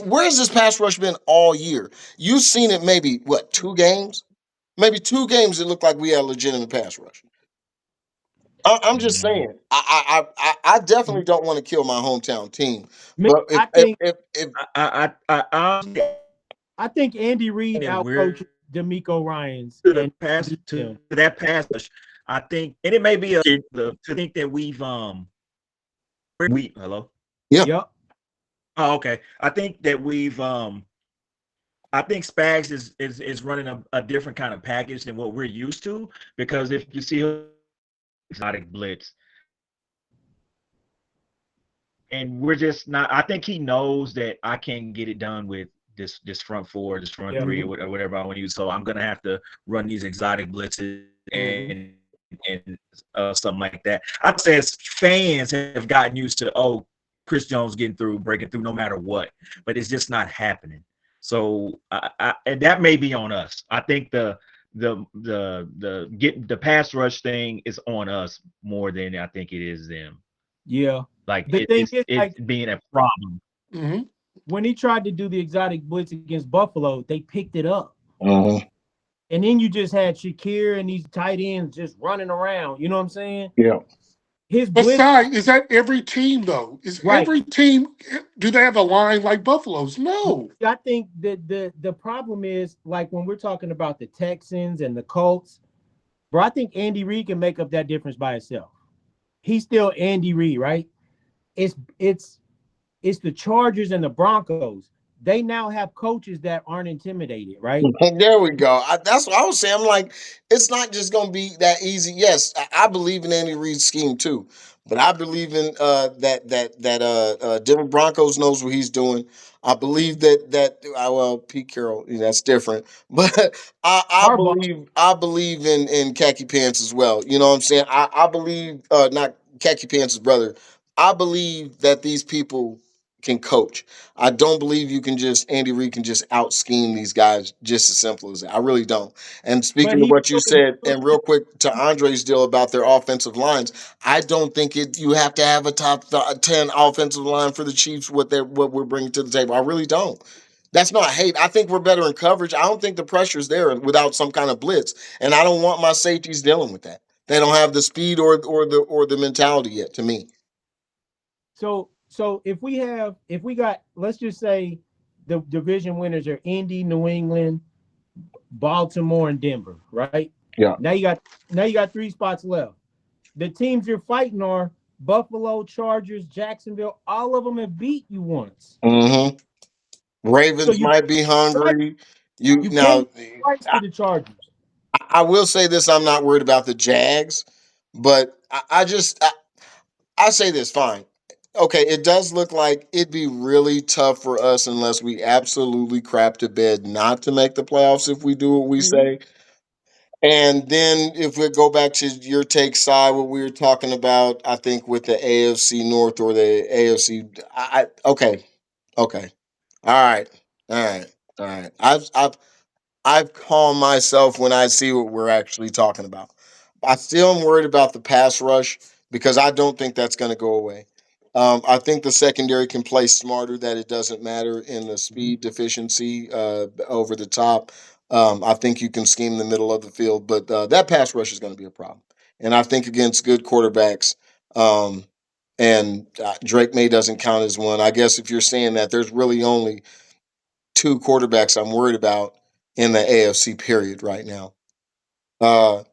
where's this pass rush been all year? You've seen it maybe what 2 games? Maybe 2 games it looked like we had a legitimate pass rush. I'm just Mm. saying. I definitely don't want to kill my hometown team, Me, but I think if Honestly, I I think Andy think Reid that we're outcoaches D'Amico Ryans to the and pass beat to them. that pass rush. I think, and it may be to think that we hello. yeah. Yep. Oh, okay. I think that I think Spags is running a different kind of package than what we're used to because if you see exotic blitz, and we're just not. I think he knows that I can't get it done with this front four, this front Yep. three, or whatever I want to use. So I'm gonna have to run these exotic blitzes Mm-hmm. and something like that. I'd say as fans have gotten used to Chris Jones getting through, breaking through no matter what, but it's just not happening. So and that may be on us. I think the get the pass rush thing is on us more than I think it is them. Yeah. Like The thing is, it's like being a problem. Hmm. when he tried to do the exotic blitz against Buffalo, they picked it up. Mhm. And then you just had Shakir and these tight ends just running around. You know what I'm saying? Yeah. His But blitz, Cy, is that every team though? Is right. every team do they have a line like Buffalo's? But No. I think that the problem is like when we're talking about the Texans and the Colts, bro, I think Andy Reid can make up that difference by himself. He's still Andy Reid, right? It's it's it's the Chargers and the Broncos. They now have coaches that aren't intimidated, right? There we go. That's what I was saying. I'm like, it's not just going to be that easy. Yes, I believe in Andy Reid's scheme too, but I believe in that Denver Broncos knows what he's doing. I believe well, Pete Carroll, that's different, but Harbaugh, I believe in Khaki Pants as well. You know what I'm saying? I believe not Khaki Pants' brother. I believe that these people can coach. I don't believe you can just Andy Reid can just out scheme these guys just as simple as that. I really don't. And but speaking of he what you said, and real quick to Andre's deal about their offensive lines, I don't think you have to have a top 10 offensive line for the Chiefs. What we're bringing to the table, I really don't. That's not hate. I think we're better in coverage. I don't think the pressure's there without some kind of blitz, and I don't want my safeties dealing with that. They don't have the speed or the mentality yet. To me, so if we got let's just say the division winners are Indy, New England, Baltimore, and Denver, right? yeah. Now you got 3 spots left. The teams you're fighting are Buffalo, Chargers, Jacksonville. All of them have beat you once. Mm-hmm. So Ravens you might be right, hungry. You you now, paid the price for the Chargers. I will say this: I'm not worried about the Jags, but I say this fine. Okay, it does look like it'd be really tough for us unless we absolutely crap to bed not to make the playoffs if we do what we Mhm. say. And then if we go back to your take side, what we were talking about, I think with the AFC North or the AFC, okay, okay, all right, all right, all right. I've calmed myself when I see what we're actually talking about. I still am worried about the pass rush because I don't think that's going to go away. I think the secondary can play smarter, that it doesn't matter in the Mhm. speed deficiency over the top. I think you can scheme the middle of the field, but that pass rush is going to be a problem. And I think against good quarterbacks, um, and Drake May doesn't count as one. I guess if you're saying that, there's really only 2 quarterbacks I'm worried about in the AFC period right now. Uh,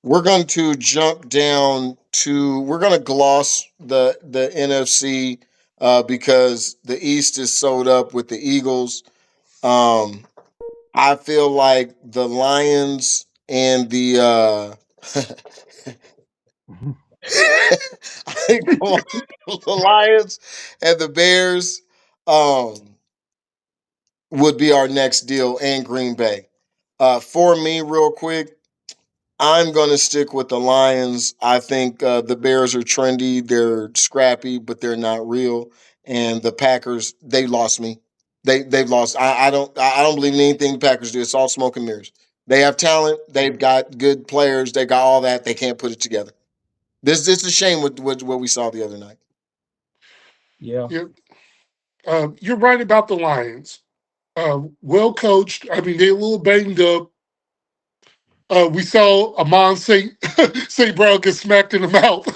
we're going to jump down to we're going to gloss the NFC because the East is sewed up with the Eagles. Um, I feel like the Lions and the I think the Lions and the Bears um would be our next deal, and Green Bay. For me, real quick, I'm going to stick with the Lions. I think the Bears are trendy. They're scrappy, but they're not real. And the Packers, they lost me. They've lost. I don't believe in anything the Packers do. It's all smoke and mirrors. They have talent. They've got good players. They got all that. They can't put it together. This is a shame with what we saw the other night. Yeah. You're right about the Lions. Well coached. I mean, they're a little banged up. We saw Amon St. Brown get smacked in the mouth,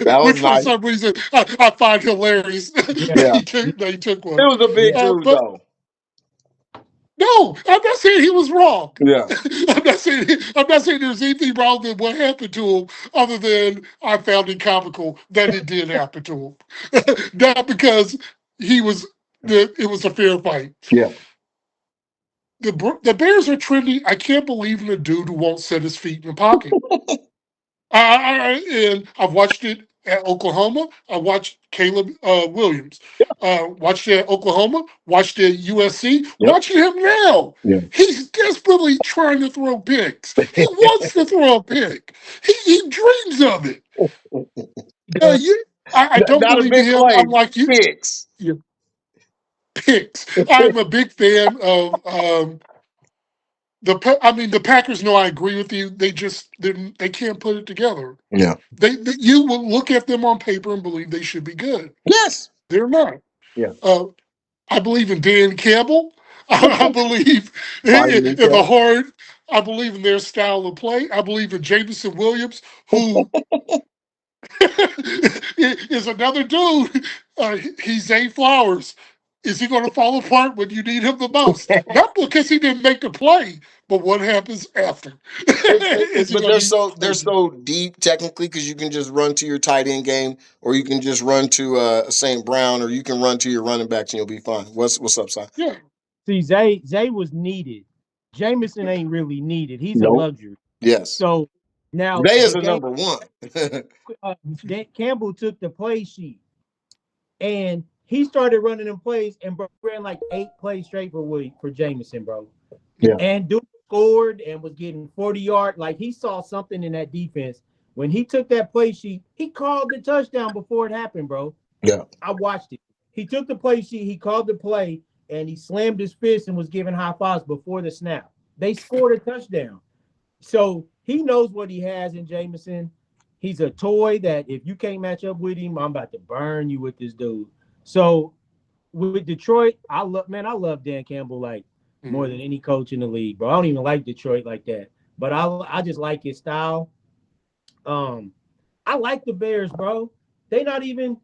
That was which for nice. some reason I find hilarious Yeah. Yeah, that he took it one. was a big Yeah. dude But though. no, I'm not saying he was wrong. Yeah, I'm not saying there's anything wrong with what happened to him, other than I found it comical that it did happen to him. Not because he was it was a fair fight. yeah. The Bears are trendy. I can't believe in a dude who won't set his feet in the pocket. And I've watched it at Oklahoma. I watched Caleb Williams. Watched it at Oklahoma. Watched it at USC. Yep. Watching him now. Yeah. He's desperately trying to throw picks. He wants to throw a pick. He dreams of it. Yeah. You, I don't Not a believe in big him. play. I'm like you. Picks. You picks. I'm a big fan of I mean, the Packers know I agree with you. They can't put it together. Yeah. You will look at them on paper and believe they should be good. Yes. They're not. Yeah. Uh, I believe in Dan Campbell. I believe Fighting in the himself. hard. I believe in their style of play. I believe in Jameson Williams, who is another dude. He's Zay Flowers. Is he going to fall apart when you need him the most? Not because he didn't make the play, but what happens after? Is he But going they're to be? so deep technically because you can just run to your tight end game, or you can just run to St. Brown, or you can run to your running backs and you'll be fine. What's up, Si? Yeah, See, Zay was needed. Jameson ain't really needed. He's a Nope. luxury. Yes. So now They is they a gave number one. Campbell took the play sheet and he started running them plays and bro ran like 8 plays straight for Jameson, bro. Yeah. And Duke scored and was getting 40 yard. Like he saw something in that defense. When he took that play sheet, he called the touchdown before it happened, bro. Yeah. I watched it. He took the play sheet, he called the play, and he slammed his fist and was giving high fives before the snap. They scored a touchdown. So he knows what he has in Jameson. He's a toy that if you can't match up with him, I'm about to burn you with this dude. So with Detroit, I love Dan Campbell like more than mm. any coach in the league, bro. I don't even like Detroit like that. But I just like his style. Um, I like the Bears, bro. They not even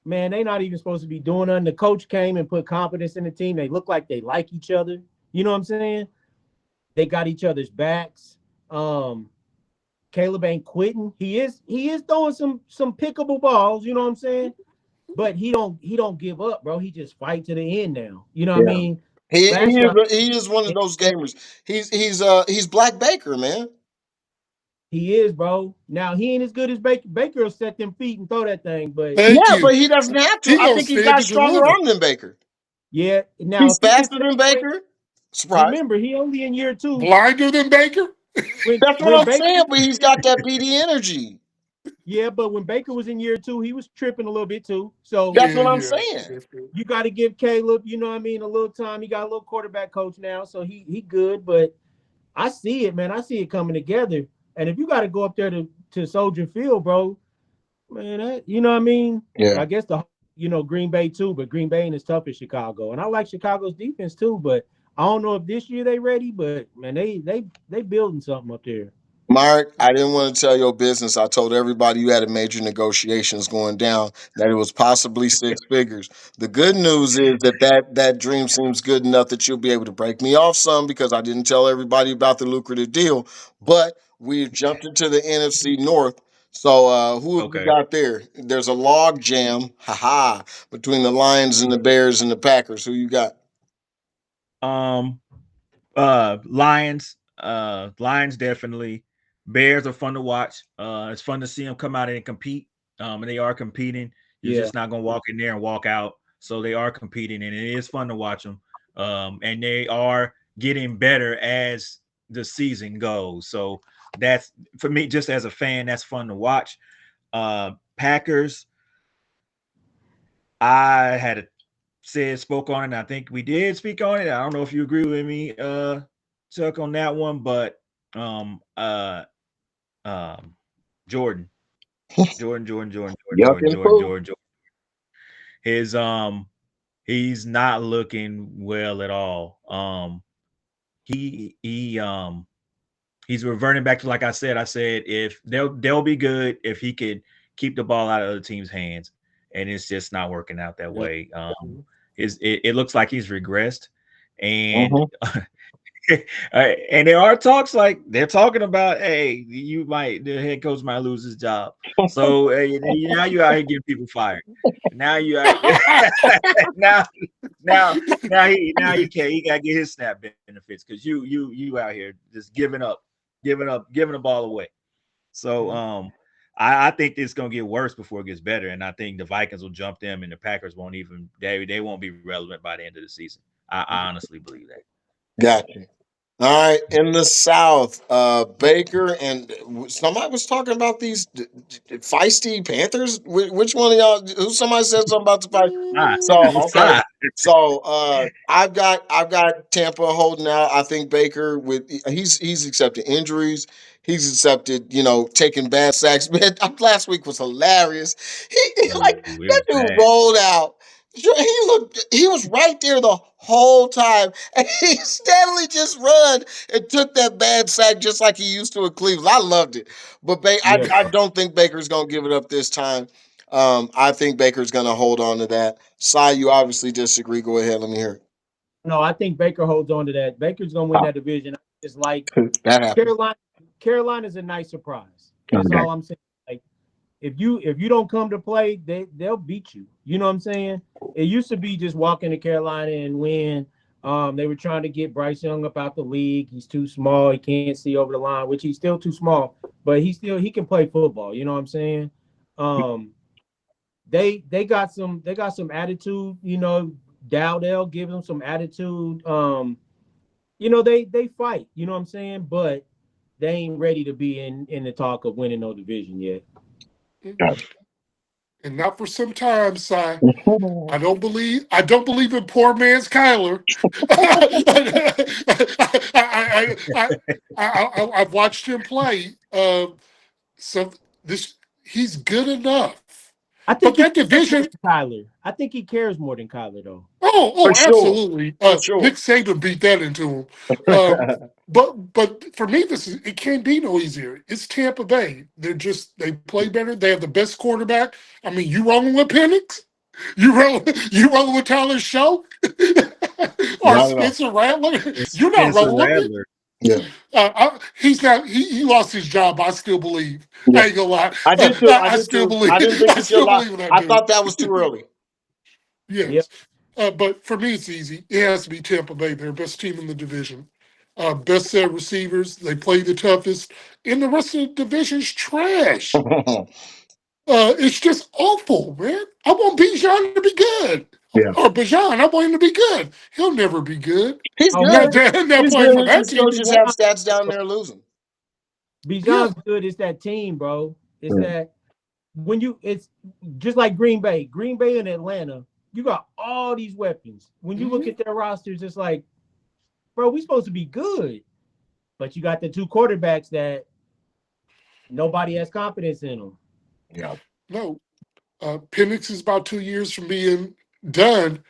man, they not even supposed to be doing nothing. The coach came and put confidence in the team. They look like they like each other. You know what I'm saying? They got each other's backs. Um, Caleb ain't quitting. He is throwing some pickable balls. You know what I'm saying? But he don't give up, bro. He just fight to the end now. You know what I Yeah. mean? He Last he year is he is one of those gamers. He's Black Baker, man. he is, bro. Now he ain't as good as Baker. Baker will set them feet and throw that thing, but Thank Yeah, you. but he doesn't have to. He I gonna think he's stand got to stronger deliver. arm than Baker. yeah. Now He's if he can faster than separate, Baker. Surprise. remember he only in year two. Blinder than Baker. When That's what when I'm Baker saying, but he's got that BD energy. Yeah, but when Baker was in year two, he was tripping a little bit too. So That's Yeah, what I'm yeah. saying. you got to give Caleb, you know what I mean, a little time. He got a little quarterback coach now, so he good. But I see it, man. I see it coming together. And if you got to go up there to Soldier Field, bro, man, you know what I mean. Yeah. I guess Green Bay too, but Green Bay ain't as tough as Chicago. And I like Chicago's defense too, but I don't know if this year they ready. But man, they building something up there. Mark, I didn't want to tell your business. I told everybody you had a major negotiations going down, that it was possibly six figures. The good news is that dream seems good enough that you'll be able to break me off some because I didn't tell everybody about the lucrative deal. But we've jumped into the NFC North. So who have we Okay. got there? There's a log jam, haha, between the Lions and the Bears and the Packers. Who you got? Um, Lions definitely. Bears are fun to watch. It's fun to see them come out and compete. And they are competing. You're Yeah. just not gonna walk in there and walk out. So they are competing, and it is fun to watch them. And they are getting better as the season goes. So that's for me, just as a fan, that's fun to watch. Packers, I had a spoke on it. And I think we did speak on it. I don't know if you agree with me, Chuck, on that one, but um, uh, um, Jordan, Yuck and Pooh. Jordan. His he's not looking well at all. He he's reverting back to like I said. I said if they'll be good if he could keep the ball out of other teams' hands, and it's just not working out that Yeah. way. It looks like he's regressed, and Mhm. and there are talks like they're talking about, hey, the head coach might lose his job. So now you out here getting people fired. Now you out now now now he can't he got to get his snap benefits because you out here just giving the ball away. So I think it's gonna get worse before it gets better, and I think the Vikings will jump them, and the Packers won't even they won't be relevant by the end of the season. I honestly believe that. Gotcha. All right, in the South, Baker and somebody was talking about these feisty Panthers. Which one of y'all? Who somebody said something about the fight? Ah, So it's okay, fine. so I've got Tampa holding out. I think Baker with he's accepted injuries. He's accepted, taking bad sacks. Man, last week was hilarious. Like Ooh, it that was dude bad. rolled out. He was right there the whole time, and he steadily just run and took that bad sack just like he used to in Cleveland. I loved it, but Yeah. I don't think Baker's gonna give it up this time. I think Baker's gonna hold on to that. Cy, you obviously disagree. Go ahead, let me hear No, I think Baker holds on to that. Baker's gonna win that division. It's like it. That happened. Carolina. Carolina's a nice surprise. That's Okay. all I'm saying. Like if you don't come to play, they'll beat you. You know what I'm saying? It used to be just walk into Carolina and win. They were trying to get Bryce Young up out the league. He's too small. He can't see over the line, which he's still too small, but he can play football. You know what I'm saying? Um, they got some attitude. Dowdell give them some attitude. They fight. You know what I'm saying? But they ain't ready to be in the talk of winning no division yet. Gotcha. And not for some time, Si. I don't believe in poor man's Kyler. I've watched him play. So this he's good enough. I But think he that cares more division, than Kyler. I think he cares more than Kyler though. For sure. absolutely. For Nick sure. Saban beat that into him. Um, but for me, it can't be no easier. It's Tampa Bay. They play better. They have the best quarterback. I mean, you rolling with Penix? You rolling with Tyler Show or Not at all. Spencer Rattler? It's You're not Spencer rolling with me. Rattler. Yeah. He's not. He lost his job. I still believe. Yeah. I ain't gonna lie. I did too. I I did still too. believe. I didn't think I you should still lie. believe in that I dude. thought that was too early. Yep. Yes. But for me, it's easy. It has to be Tampa Bay. They're the best team in the division. Best set of receivers. They play the toughest. And the rest of the division's trash. It's just awful, man. I want Bijan to be good. Yeah. Or Bijan, I want him to be good. He'll never be good. He's Oh, Not, good. not He's playing for good. He that still team just anymore. have stats down there losing. Yeah. Bijan's good. It's that team, bro. It's Yeah. that it's just like Green Bay. Green Bay and Atlanta, you got all these weapons. When you look Mhm. at their rosters, it's like, bro, we supposed to be good. But you got the two quarterbacks that nobody has confidence in them. Yeah. No. Penix is about 2 years from being done.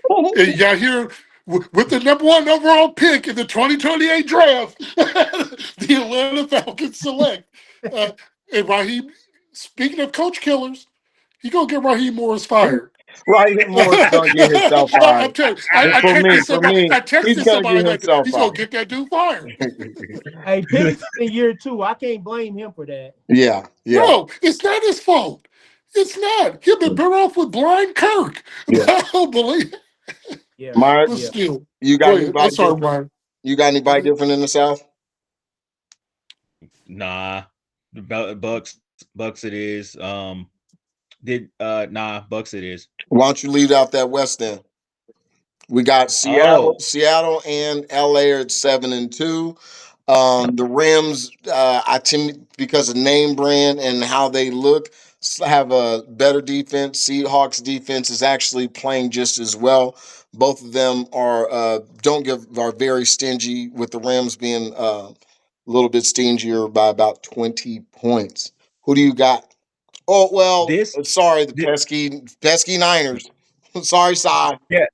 And you got here with the number one overall pick in the 2028 draft, the Atlanta Falcons select. Uh, and Raheem, speaking of coach killers, he gonna get Raheem Morris fired. Raheem Moore's gonna get himself I'm fired. telling you, I For me, texted for somebody. me, I he's texted gonna get somebody like that. himself He's gonna fired. get that dude fired. Hey, Penix in year two. I can't blame him for that. Yeah, yeah, No, it's not his fault. It's not. He'll be better off with blind Kirk. yeah. I don't believe. Yeah, Mark, But yeah. still, you got go ahead. I'm anybody sorry, different? Ryan. You got anybody different in the South? Nah, the Bucks it is. Did nah Bucks it is. Why don't you leave out that West then? We got Oh, Seattle and LA are at 7-2. The Rams, I tend because of name brand and how they look, have a better defense. Seahawks defense is actually playing just as well. Both of them are very stingy, with the Rams being a little bit stingier by about 20 points. Who do you got? Oh well, this, sorry, the thi- pesky Niners. Sorry, Cy. yeah,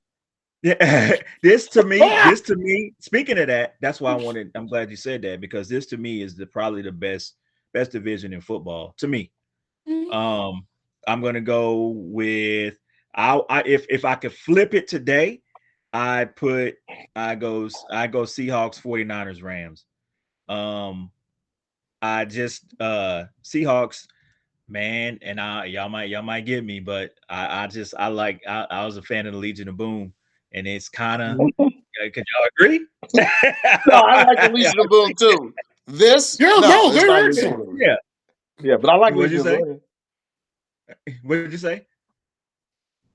yeah. Ah! This to me. Speaking of that, that's why I wanted. I'm glad you said that because this to me is probably the best division in football to me. Um, I'm gonna go with if I could flip it today, I put I go Seahawks 49ers Rams. Um, I just Seahawks man, and y'all might get me, but I just I was a fan of the Legion of Boom, and it's kind of Mhm. could y'all agree? No, I like the Legion of Boom too. This, Yeah, no, no, it's they're not Legion of excellent. Boom. Yeah. Yeah, but I like What'd you Legion of say? Boom. What did you say?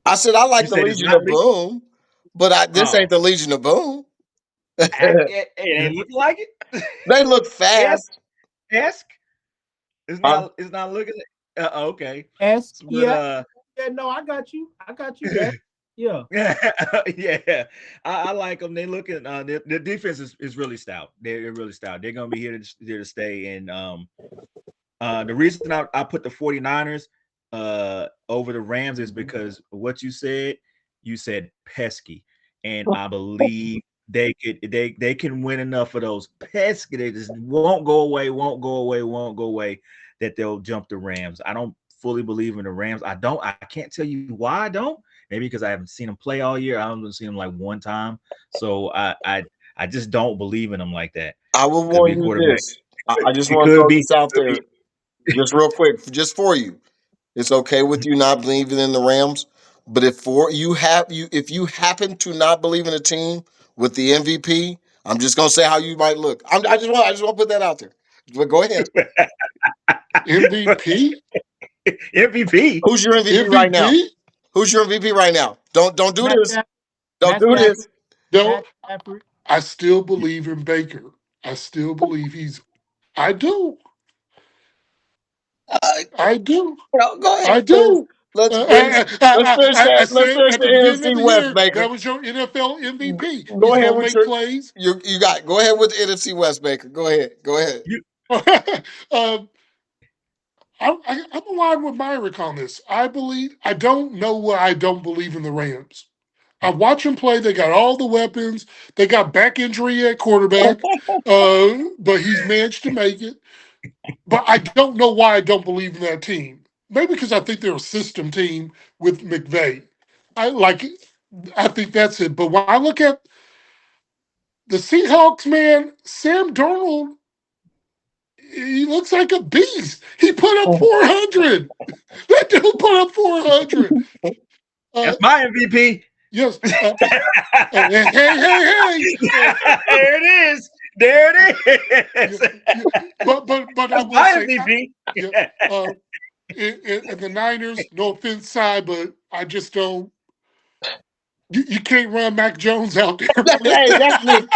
I said I You like the said it's Legion not of legal. Boom, but this Oh, ain't the Legion of Boom. it ain't looking like it. They look Ask, fast. ask. Huh? It's not looking. Okay, Ask. but Yeah, yeah. No, I got you. I got you. Ask. Yeah, yeah, I like them. They looking. Their defense is really stout. They're really stout. They're gonna be here to stay. And the reason I put the 49ers over the Rams is because what you said. You said pesky, and I believe they can win enough of those pesky. They just won't go away, won't go away, won't go away. That they'll jump the Rams. I don't fully believe in the Rams. I don't. I can't tell you why I don't. Maybe because I haven't seen them play all year. I haven't seen them like one time. So I just don't believe in them like that. I will Could be warn a you quarterback. this. I just It want to could throw be. this out Could be. there, just real quick, just for you. It's okay with you not believing in the Rams, but if you happen to not believe in a team with the MVP, I'm just gonna say how you might look. I just want to put that out there. But go ahead. MVP, MVP. Who's your MVP right now? MVP. Who's your MVP right now? Don't do Matt this. Stafford. Don't Matt do this. Stafford. No, Matt Stafford. I still believe in Baker. I still believe he's. I do. Uh, I do. go I ahead. do. Let's finish I that. Let's said finish at the the beginning of NFC the West, year Baker. that was your NFL MVP. Go He's ahead gonna with make your plays. you got. Go ahead with the NFC West, Baker. Go ahead. Go ahead. You um, I'm aligned with Myrick on this. I believe. I don't know why I don't believe in the Rams. I watch them play. They got all the weapons. They got back injury at quarterback, but he's managed to make it. But I don't know why I don't believe in that team. Maybe because I think they're a system team with McVay. I like. I think that's it. But when I look at the Seahawks, man, Sam Darnold, he looks like a beast. He put up 400. That dude put up 400. Uh, that's my MVP. yes. Hey, hey, hey. There it is. There it Yeah, is. yeah. But I That's will my say, MVP. yeah. Uh, in the Niners, no offense, side, but I just don't. You can't run Mac Jones out there, man. Hey, that's me.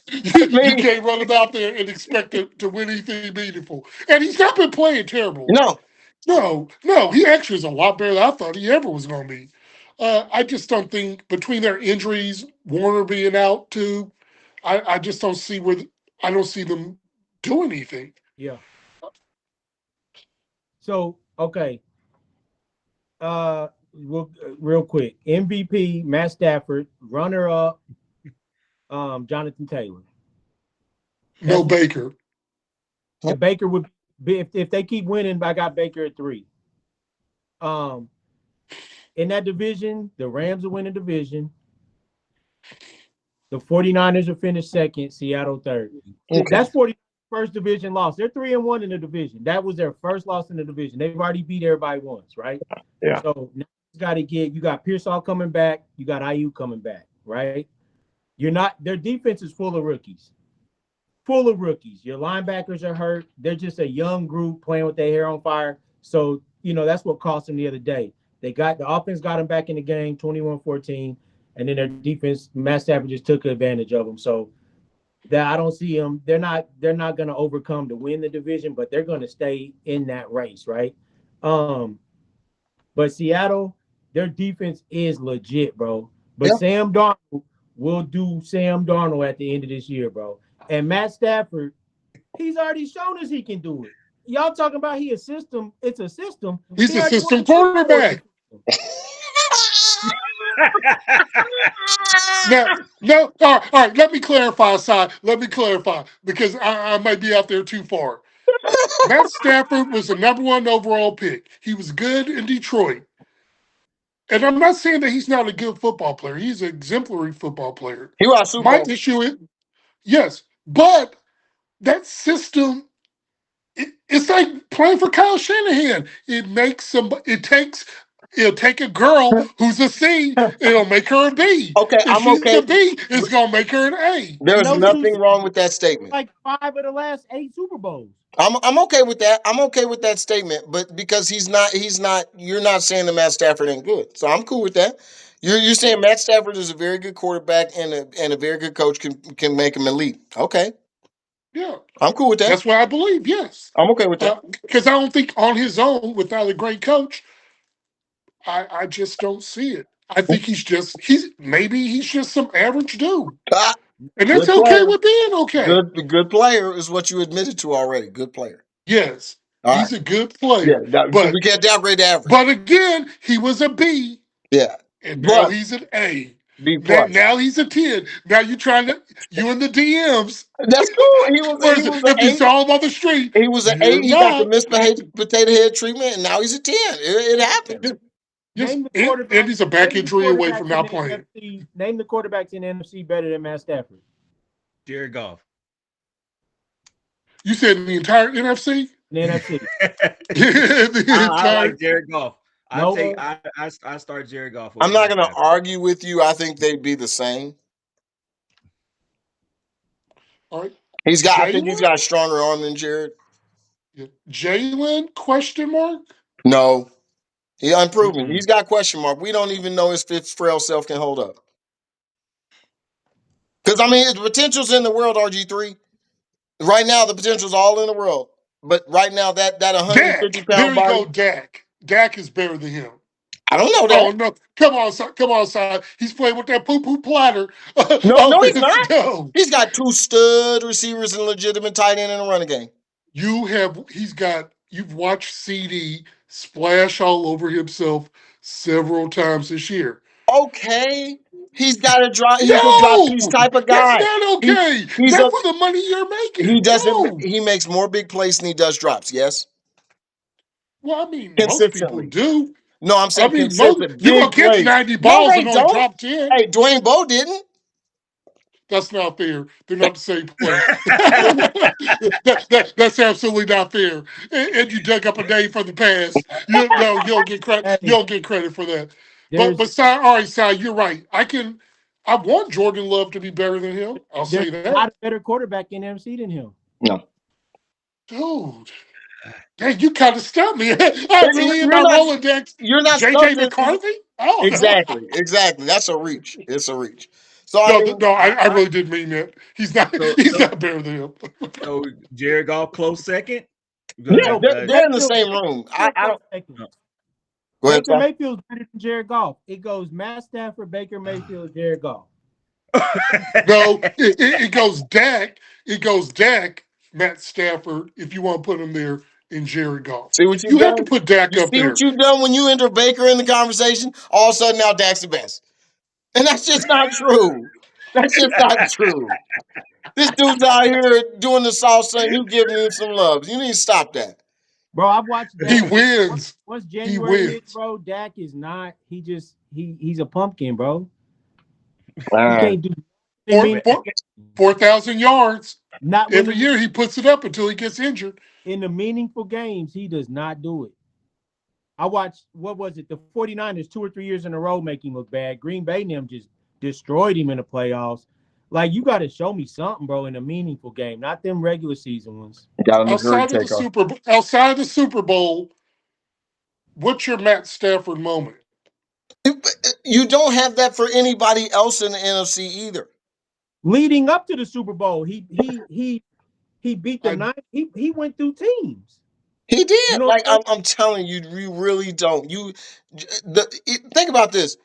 That's You me. can't run him out there and expect to win anything meaningful. And he's not been playing terrible. No, No, no, he actually is a lot better than I thought he ever was going to be. I just don't think between their injuries, Warner being out too, I just don't see I don't see them doing anything. Yeah. So okay. real quick. MVP Matt Stafford, runner up Jonathan Taylor. No That's Baker. and Baker would be if they keep winning. I got Baker at 3. Um, in that division, the Rams will win the division. The 49ers will finish second, Seattle third. Okay. That's 40 first division loss. They're 3-1 in the division. That was their first loss in the division. They've already beat everybody once, right? Yeah. So now you got to get you got Pearsall coming back, you got IU coming back, right? You're not their defense is full of rookies. Full of rookies. Your linebackers are hurt. They're just a young group playing with their hair on fire. So, that's what cost them the other day. The offense got them back in the game 21-14, and then their defense, Matt Stafford just took advantage of them. So that I don't see them. They're not going to overcome to win the division, but they're going to stay in that race, right? Um, but Seattle, their defense is legit, bro. But Yeah. Sam Darnold will do Sam Darnold at the end of this year, bro. And Matt Stafford, he's already shown us he can do it. Y'all talking about he a system? It's a system. He's He a already won system the Super Bowl with the quarterback. system. Now, no, all right. Let me clarify, side. Let me clarify because I might be out there too far. Matt Stafford was the number one overall pick. He was good in Detroit. And I'm not saying that he's not a good football player. He's an exemplary football player. He won a Super My Bowl. issue is, yes, but that system, it's like playing for Kyle Shanahan. It'll take a girl who's a C, it'll make her a B. Okay, If I'm she's okay. a B, it's going to make her an A. And There's those two nothing wrong with that statement. like 5 of the last 8 Super Bowls. I'm okay with that. I'm okay with that statement, but because he's not you're not saying that Matt Stafford ain't good. So I'm cool with that. You're saying Matt Stafford is a very good quarterback and a very good coach can make him elite. Okay. Yeah, I'm cool with that. that's what I believe, yes. I'm okay with that. Because I don't think on his own, without a great coach, I just don't see it. I think he's just some average dude. Ah, And that's good okay player. with being okay. Good player is what you admitted to already. Good player. Yes, All right. he's a good Yeah, player. we can't downgrade the average. But again, he was a B, Yeah. and now Plus, he's an A. B Now, plus. now he's a 10. Now you in the DMs, That's cool. He was an if you eight. saw him on the street, He was an you're 8. He got the not. misbehaved potato head treatment, and now he's a 10. It happens. Yes, Name the and quarterback. he's a back Name the injury away from quarterbacks in not the playing. NFC. Name the quarterbacks in the NFC better than Matt Stafford. Jared Goff. You said in the entire NFC? In the NFC. The I entire. like Jared Goff. I take No, I start Jared Goff I'm over not Matt going to Stafford. argue with you. I think they'd be the same. All right. I think he's Jalen? got a stronger arm than Jared. Yeah. Jalen? Question mark? No, he's unproven. Mm-mm. He's got question mark. We don't even know if his frail self can hold up. Because I mean, the potential's in the world. RG3. Right now, the potential's all in the world. But right now, that 150 Dak. There pound you body, go, Dak. Dak is better than him. I don't know Oh that. no! Come on, son. He's playing with that poo poo platter. No, he's not. No, He's got two stud receivers and legitimate tight end in the running game. you have. He's got. You've watched CD splash all over himself several times this year. Okay, he's got a drop. He's a drop piece No, type of that's guy. not He okay. he's a Not for the money you're he making. doesn't. No. He makes more big plays than he does drops. Yes, Well, I mean, most people consistently. do. No, I'm I saying mean, most consistent you gonna big catch plays. 90 No, balls they and only don't. drop 10. Hey, Dwayne Bowe didn't. That's not fair. They're not the same player. That's absolutely not fair. And you dug up a name from the past. You don't get credit. You hey, don't get credit for that. But there's Si, all right, Si, you're right. I want Jordan Love to be better than him. I'll there's say that. not a better quarterback in the NFC than him. No, Dude, dang, you kind of stumped me. I really in you're my not. Rolodex. You're not JJ stumped. McCarthy? Oh no. Exactly. That's a reach. It's a reach. So I No, mean, no, I, I I really didn't mean that. so He's so not better than him. so Jared Goff close second. yeah, Gonna No, they're in the same room. Mayfield I close don't. second. no. Go ahead, Baker Tom. Mayfield's better than Jared Goff. It goes Matt Stafford, Baker Mayfield, Jared Goff. No, it goes Dak. It goes Dak, Matt Stafford, if you want to put him there, in Jared Goff. See what you've You have to done? put Dak You up see what there. you've done when you enter Baker in the conversation? All of a sudden now Dak's the best. And that's just not true. That's just not true. This dude's out here doing the salsa and you giving him some love. You need to stop that. Bro, I've watched He Dak. wins. Once He January hits, wins. bro, Dak is not. He's a pumpkin, bro. He Uh, can't do. I Four, mean, But four, 4,000 yards. not when Every the year he puts it up until he gets injured. in the meaningful games, he does not do it. I watched what was it? The 49ers 2 or 3 years in a row make him look bad. Green Bay and them just destroyed him in the playoffs. Like you got to show me something, bro, in a meaningful game, not them regular season ones. got a Missouri Outside of takeoff. the Super Bowl, what's your Matt Stafford moment? You don't have that for anybody else in the NFC either. Leading up to the Super Bowl, he beat the I nine. He went through teams. He You did. know what Like I'm saying? I'm telling you, you really don't. Think about this.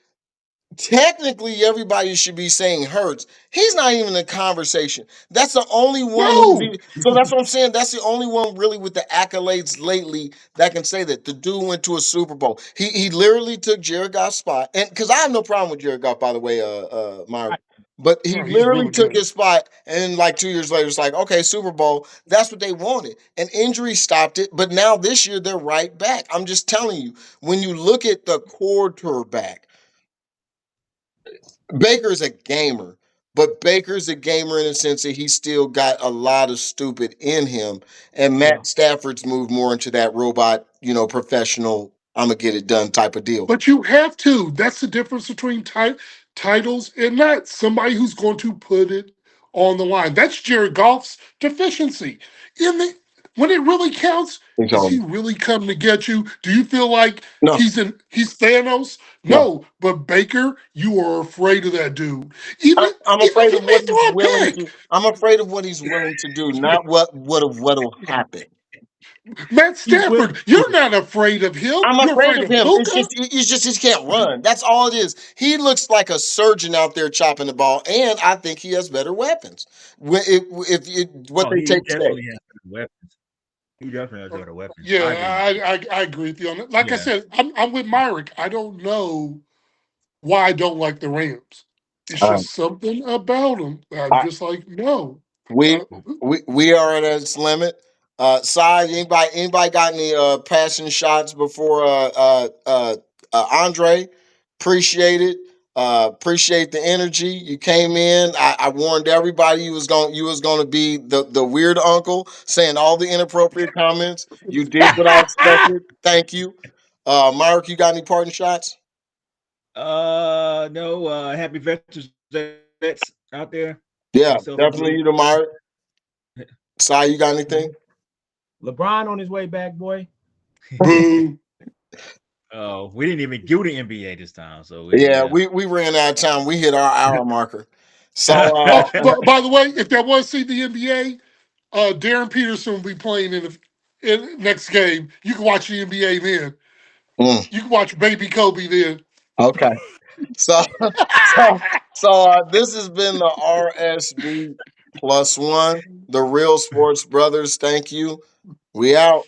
Technically, everybody should be saying Hurts. He's not even in the conversation. That's the only one who's no. even, so that's what I'm saying. That's the only one really with the accolades lately that can say that the dude went to a Super Bowl. He literally took Jared Goff's spot, and because I have no problem with Jared Goff, by the way, Myra. Right. But he No, he's literally really took good. his spot, and like 2 years later, it's like, okay, Super Bowl. That's what they wanted. And injury stopped it, but now this year they're right back. I'm just telling you, when you look at the quarterback, Baker's a gamer, but Baker's a gamer in the sense that he's still got a lot of stupid in him. And Yeah. Matt Stafford's moved more into that robot, professional, I'm gonna get it done type of deal. But you have to. That's the difference between titles and not somebody who's going to put it on the line. That's Jared Goff's deficiency. In the when it really counts, is So he really coming to get you? Do you feel like no, he's Thanos? no. No, but Baker, you are afraid of that dude. Even I'm even if afraid he of may what he's throw a willing pick. to. I'm afraid of what he's willing to do, not what'll happen. Matt He's willing Stafford, to do you're it. not afraid of him. I'm You're afraid afraid of of him. Puka. It's just he can't run. That's all it is. He looks like a surgeon out there chopping the ball, and I think he has better weapons. If what oh, they he take today. definitely has better weapons. He definitely has better weapons. I agree with Yeah, you. I agree with you on that. Like I Yeah. said, I'm with Myrick. I don't know why I don't like the Rams. It's Uh, just something about them. I'm I, just like, no. we Uh, we are at its limit. Side anybody got any passing shots before Andre? Appreciate it. Appreciate the energy. You came in. I warned everybody you was going to be the weird uncle saying all the inappropriate comments. You did what I expected. Thank you. Mark, you got any parting shots? No. Happy vets out there. Yeah, Myself definitely included. you, the Mark. Sai, you got anything? LeBron on his way back, boy. Boo. Oh, we didn't even do the NBA this time, so Yeah, yeah. we ran out of time. We hit our hour marker. So Oh, but by the way, if there was see the NBA, Darren Peterson will be playing in next game. You can watch the NBA then. mm, You can watch Baby Kobe then. okay. So so this has been the RSB plus one, the real sports brothers. Thank you. We out.